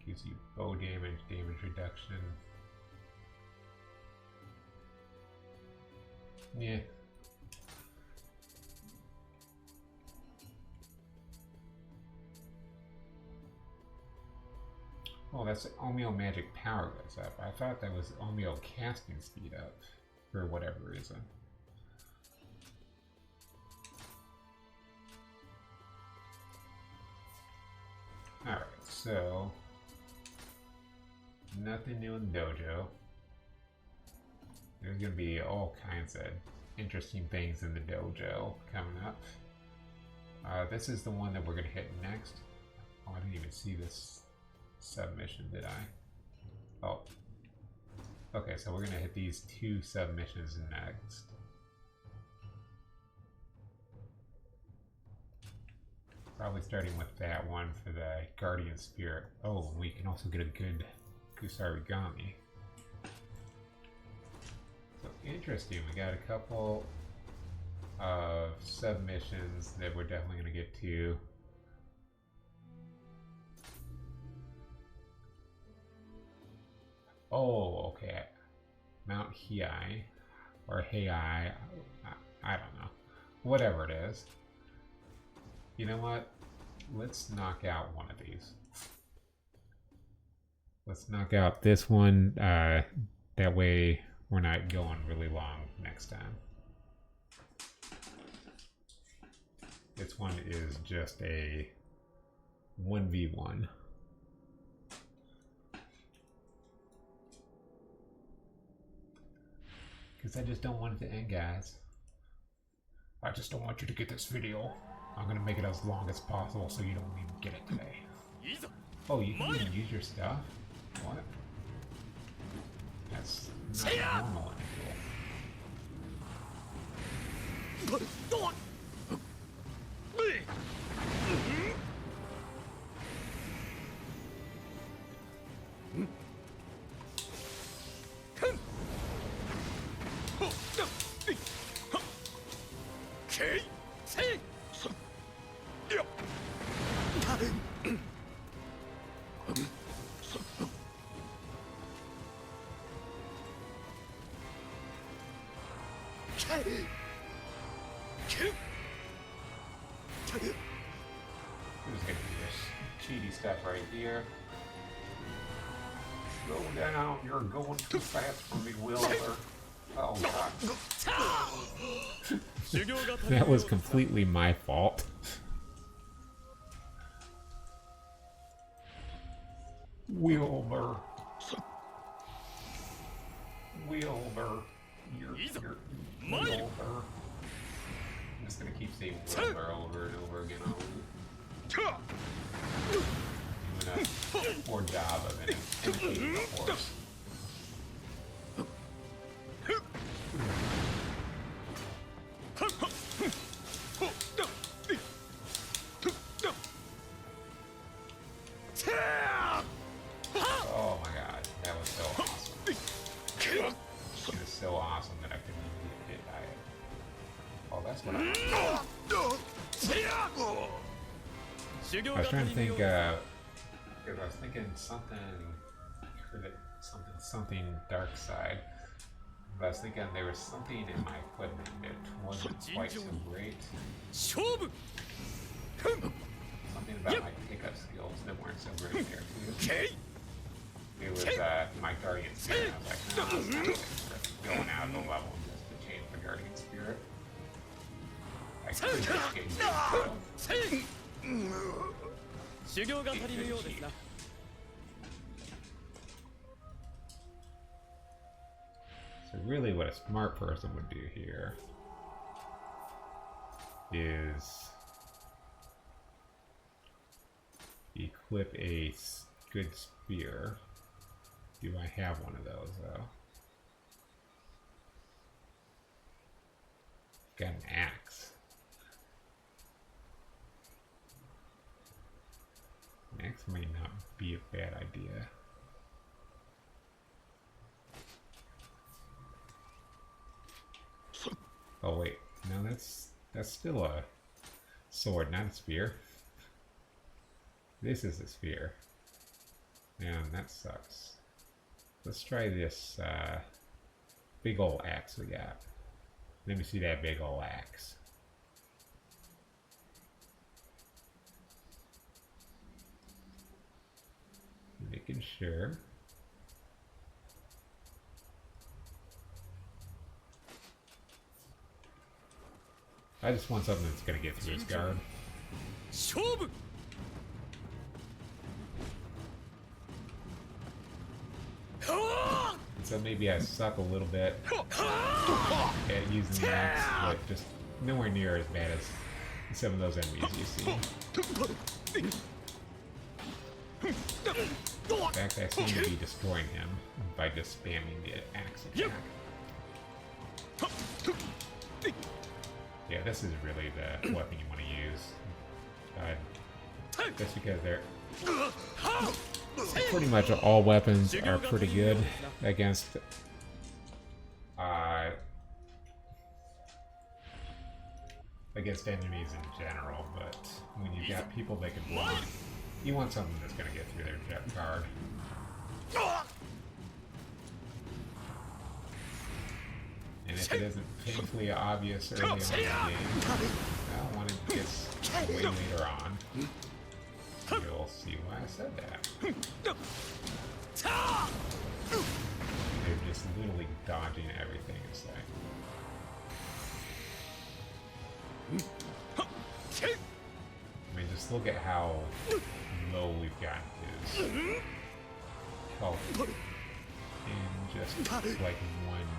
Gives you bow damage, damage reduction. Yeah. Oh, that's Omeo magic power goes up. I thought that was Omeo casting speed up for whatever reason. Alright, so nothing new in the dojo. There's gonna be all kinds of interesting things in the dojo coming up. This is the one that we're gonna hit next. Oh, I didn't even see this submission, did I? Oh. Okay, so we're gonna hit these 2 submissions next. Probably starting with that one for the Guardian Spirit. Oh, we can also get a good Kusarigami. So interesting, we got a couple of submissions that we're definitely gonna get to. Oh, okay. Mount Hiei, or Heiai, I don't know. Whatever it is. You know what? Let's knock out one of these. Let's knock out this one. That way we're not going really long next time. This one is just a 1v1. Because I just don't want it to end, guys. I just don't want you to get this video. I'm going to make it as long as possible so you don't even get it today. Oh, you can even use your stuff? What? That's not normal anymore. Who's gonna do this cheaty stuff right here? Slow down, you're going too fast for me, Wilbur. Oh god. That was completely my fault. Wilbur. Wilbur. You're Wilbur. I'm just gonna keep saying Wilbur over and over again. Doing a poor job of imitating the horse. Oh my god, that was so awesome. It was so awesome that I couldn't even get hit by it. Oh, that's what I want. I was trying to think, because I was thinking something, something dark side. But I was thinking there was something in my equipment that wasn't quite so great. Something about my pickup skills that weren't so great there too. It was my guardian spirit. I was like, no, it's not going out of the level just to change the guardian spirit. I could just get used to it. So really what a smart person would do here is equip a good spear. Do I have one of those though? Got an axe. An axe may not be a bad idea. Oh wait, no, that's still a sword, not a spear. This is a spear. Man, that sucks. Let's try this big ol' axe we got. Let me see that big ol' axe. Making sure. I just want something that's gonna get through his guard. So maybe I suck a little bit at using the axe, but just nowhere near as bad as some of those enemies you see. In fact, I seem to be destroying him by just spamming the axe attack. Yeah, this is really the weapon you want to use. Just because they're... Pretty much all weapons are pretty good against enemies in general, but when you've got people that can block, you want something that's going to get through their jet guard. And if it isn't painfully obvious early on in the game, well, when it gets way later on, you'll see why I said that. They're just literally dodging everything it's like. I mean, just look at how low we've gotten his health in just like one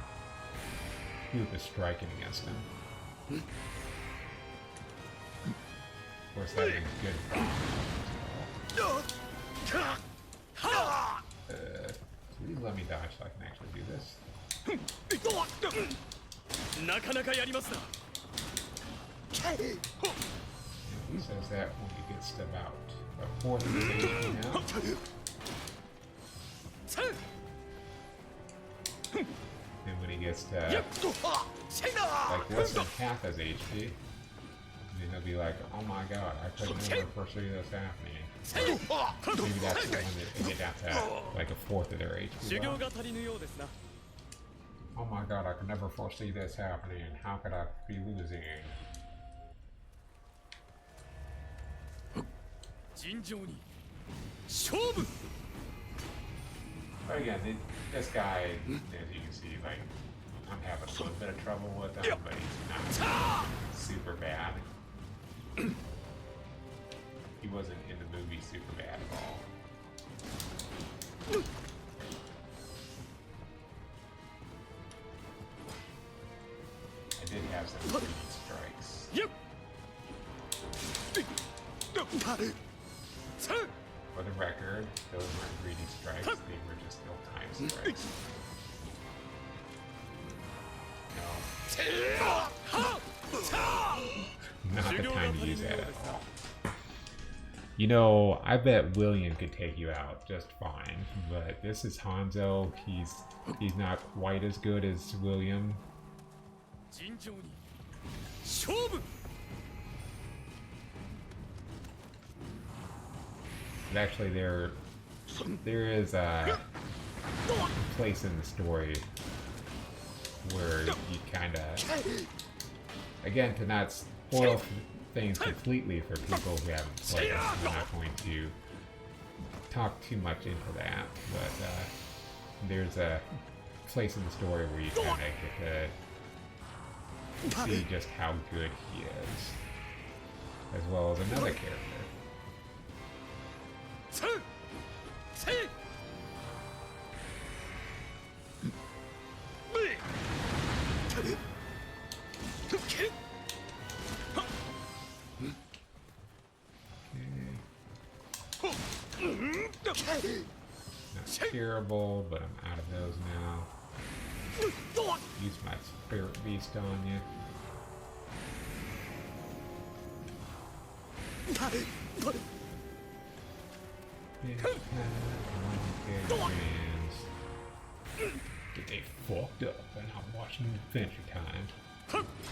group is striking against him. Of course, that is good. Please let me dodge so I can actually do this. He says that when he gets to about a fourth of his HP now. And when he gets to like less than half his HP, then he'll be like, oh my god, I could never foresee this happening. Maybe that's when they get down to like a fourth of their HP. Oh my god, I could never foresee this happening. How could I be losing? But again, this guy, as you can see, like, I'm having a little bit of trouble with him, but he's not super bad. He wasn't in the movie super bad at all. I did have some greedy strikes. For the record, those weren't greedy strikes, they were just ill-timed strikes. No. Not the time to use that at all. You know, I bet William could take you out just fine, but this is Hanzo. He's not quite as good as William. But actually, there is a place in the story where you kind of, again, to not spoil things completely for people who haven't played it, I'm not going to talk too much into that, but there's a place in the story where you kind of get to see just how good he is, as well as another character. Not terrible, but I'm out of those now. Use my spirit beast on you. Get they fucked up and I'm watching Adventure Time.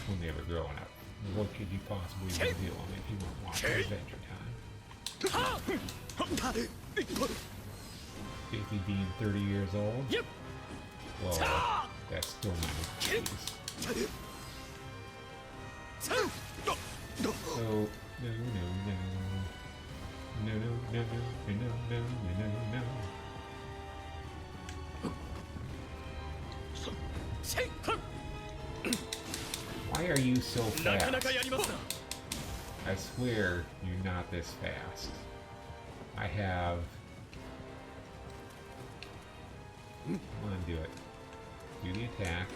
When they were growing up, what could you possibly be doing if you weren't watching Adventure Time? Basically being 30 years old? Well, that's still not a case. So, no. Why are you so fast? I swear you're not this fast. I have... I'm gonna do it. Do the attack.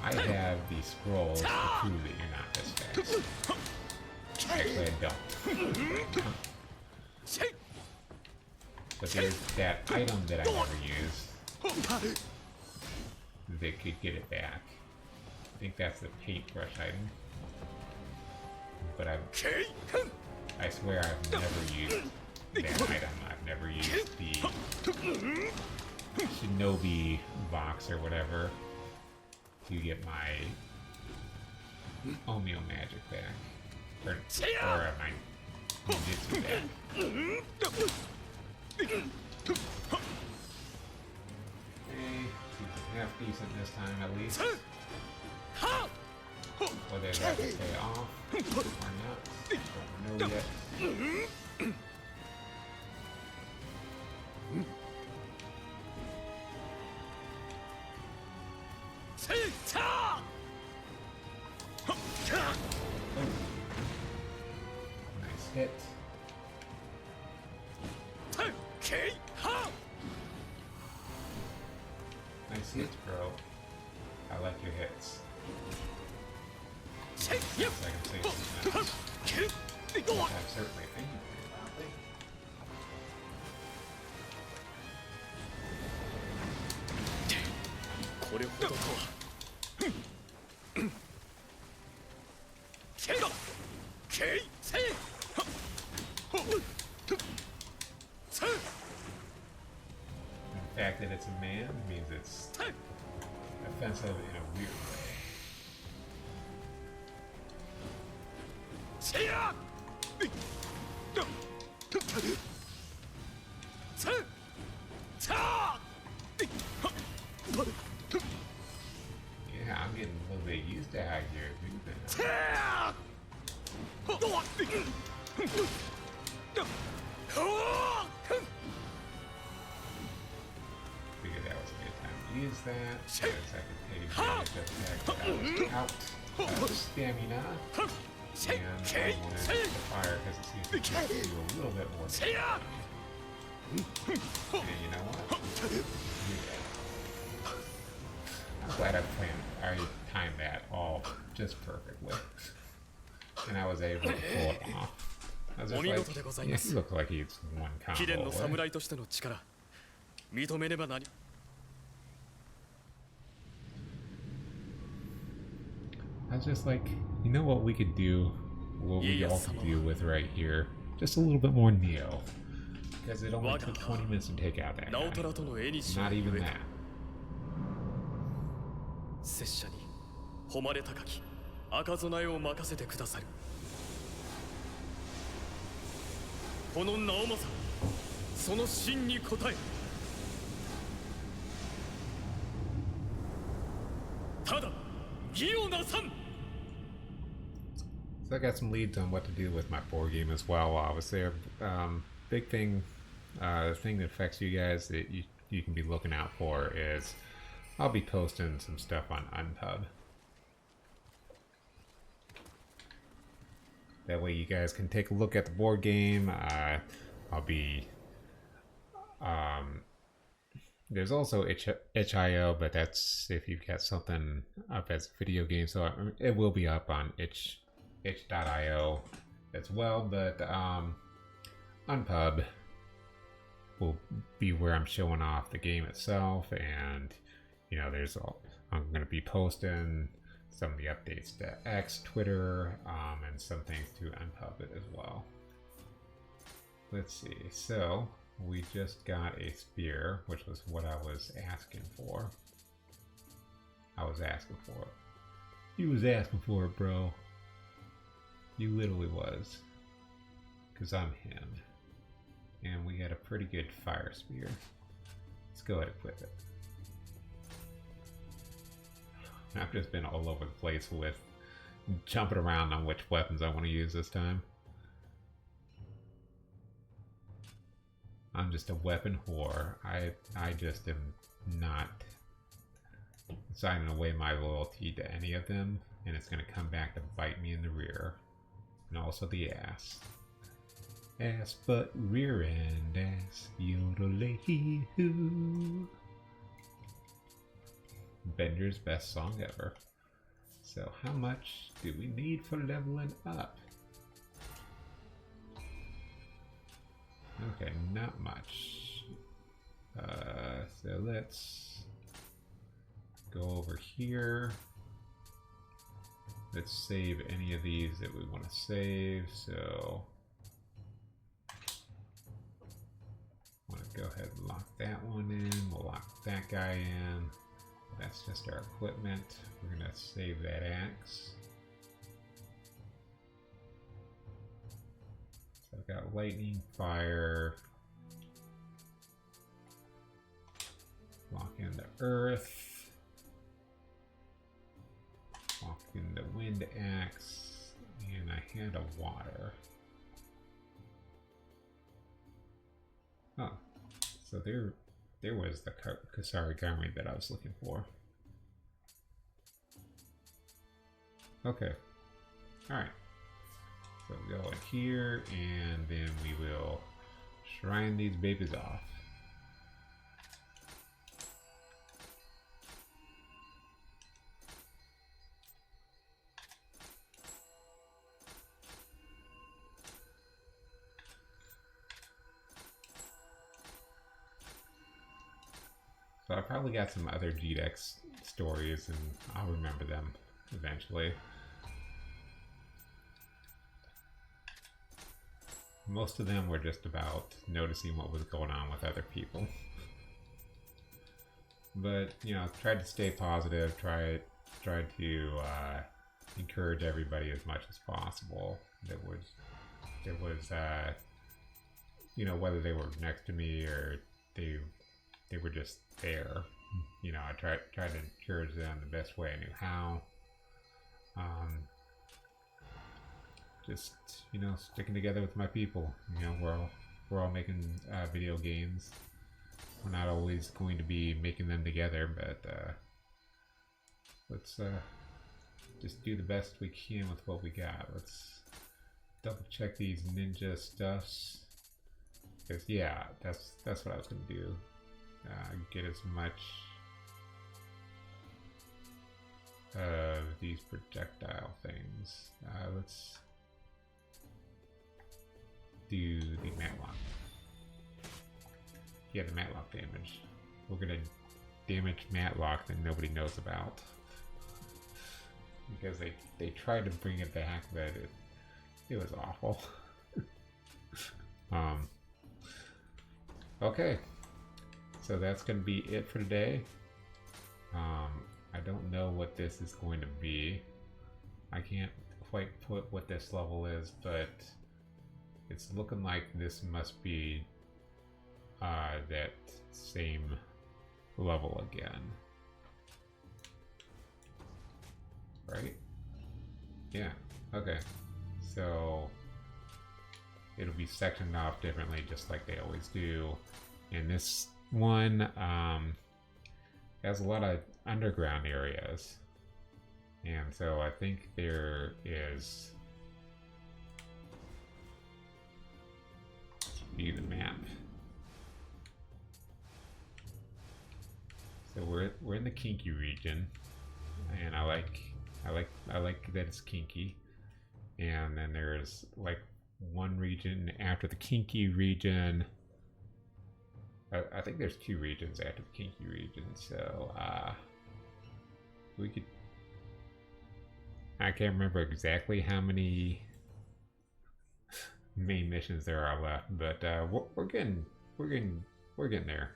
I have these scrolls to prove that you're not this fast. Actually, I don't. But there's that item that I never used that could get it back. I think that's the paintbrush item. But I swear I've never used that item. I've never used the Shinobi box or whatever to get my Omeo magic back. Or my ninjutsu back. Okay, half decent this time at least. Whether that will pay off or not, don't know yet. Nice hit. Nice hits, bro. I like your hits. Yes, I can say that. I'm certainly thinking pretty loudly. The fact that it's a man means it's offensive in a weird way. Yeah, I'm getting a little bit used to how you're moving. Figured that was a good time to use that. Because I could take advantage of the fact that I was out of stamina. And I wanted to fire because it seems to do a little bit more damage. And you know what? Yeah. I'm glad I timed that all just perfectly. And I was able to pull it off. I was just like, yeah, he looked like he's one combo away. I was just like, you know what we could do? What we all could do with right here? Just a little bit more Nioh. Because it only took 20 minutes to take out that guy. Not even that. 赤備えを任せてくださる。この直政、その真に応え、ただ義をなさん。 So I got some leads on what to do with my board game as well while I was there. Big thing, the thing that affects you guys that you can be looking out for is I'll be posting some stuff on Unpub. That way you guys can take a look at the board game. I'll be... there's also itch.io, but that's if you've got something up as a video game. So it will be up on itch.io as well, but Unpub will be where I'm showing off the game itself, and you know, I'm going to be posting some of the updates to X, Twitter, and some things to Unpub as well. Let's see. So we just got a spear, which was what I was asking for. I was asking for it. You was asking for it, bro. You literally was. Because I'm him. And we got a pretty good fire spear. Let's go ahead and equip it. I've just been all over the place with jumping around on which weapons I want to use this time. I'm just a weapon whore. I just am not signing away my loyalty to any of them, and it's going to come back to bite me in the rear. And also the ass. Ass but rear end ass. Yodelay-hoo. Bender's best song ever. So how much do we need for leveling up? Okay, not much. So let's go over here. Let's save any of these that we want to save. So I want to go ahead and lock that one in. We'll lock that guy in. That's just our equipment. We're gonna save that axe. So I've got lightning, fire. Lock in the earth. Lock in the wind axe. And I had a water. Oh, so there was the Kasari garment that I was looking for. Okay. Alright. So we'll go in here, and then we will shrine these babies off. So I probably got some other GDEX stories, and I'll remember them eventually. Most of them were just about noticing what was going on with other people. But, you know, tried to stay positive, tried to encourage everybody as much as possible. There was you know, whether they were next to me or they were just there. You know, I tried to encourage them the best way I knew how. Just, you know, sticking together with my people. You know, we're all making video games. We're not always going to be making them together, but let's just do the best we can with what we got. Let's double check these ninja stuffs, because yeah, that's what I was gonna do. Get as much of these projectile things. Let's do the matlock. Yeah, the matlock damage. We're gonna damage matlock that nobody knows about. Because they tried to bring it back, but it was awful. Okay. So that's gonna be it for today. I don't know what this is going to be. I can't quite put what this level is, but it's looking like this must be that same level again. Right? Yeah, okay. So it'll be sectioned off differently just like they always do. And this one has a lot of underground areas. And so I think there is view the map. So we're in the kinky region, and I like that it's kinky. And then there's like one region after the kinky region. I think there's 2 regions after the kinky region. So we could. I can't remember exactly how many main missions there are left, but we're getting there.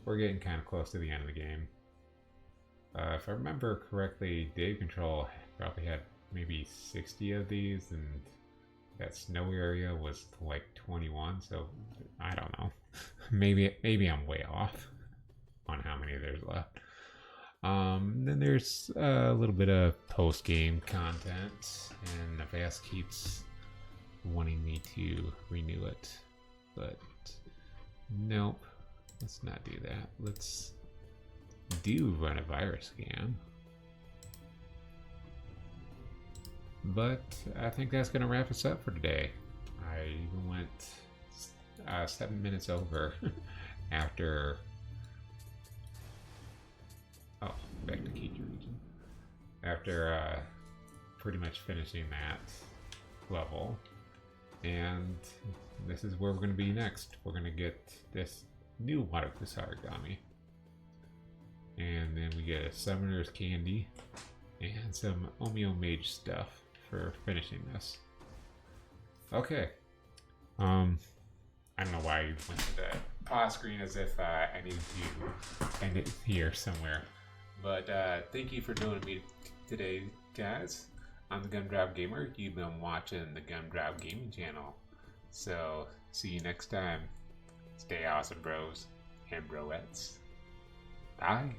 We're getting kind of close to the end of the game. If I remember correctly, Dave Control probably had maybe 60 of these, and that snow area was like 21. So I don't know. maybe I'm way off on how many there's left. Then there's a little bit of post-game content, and Avast keeps wanting me to renew it, but nope, let's not do that. Let's run a virus scan. But I think that's gonna wrap us up for today. I even went 7 minutes over after. Oh, back to Kiki region. After pretty much finishing that level. And this is where we're going to be next. We're going to get this new Water Kusarigami. And then we get a Summoner's Candy and some Omeo Mage stuff for finishing this. Okay. I don't know why you went to the pause screen as if I needed to end it here somewhere. But thank you for joining me today, guys. I'm the Gumdrop Gamer. You've been watching the Gumdrop Gaming channel. So, see you next time. Stay awesome, bros and broettes. Bye.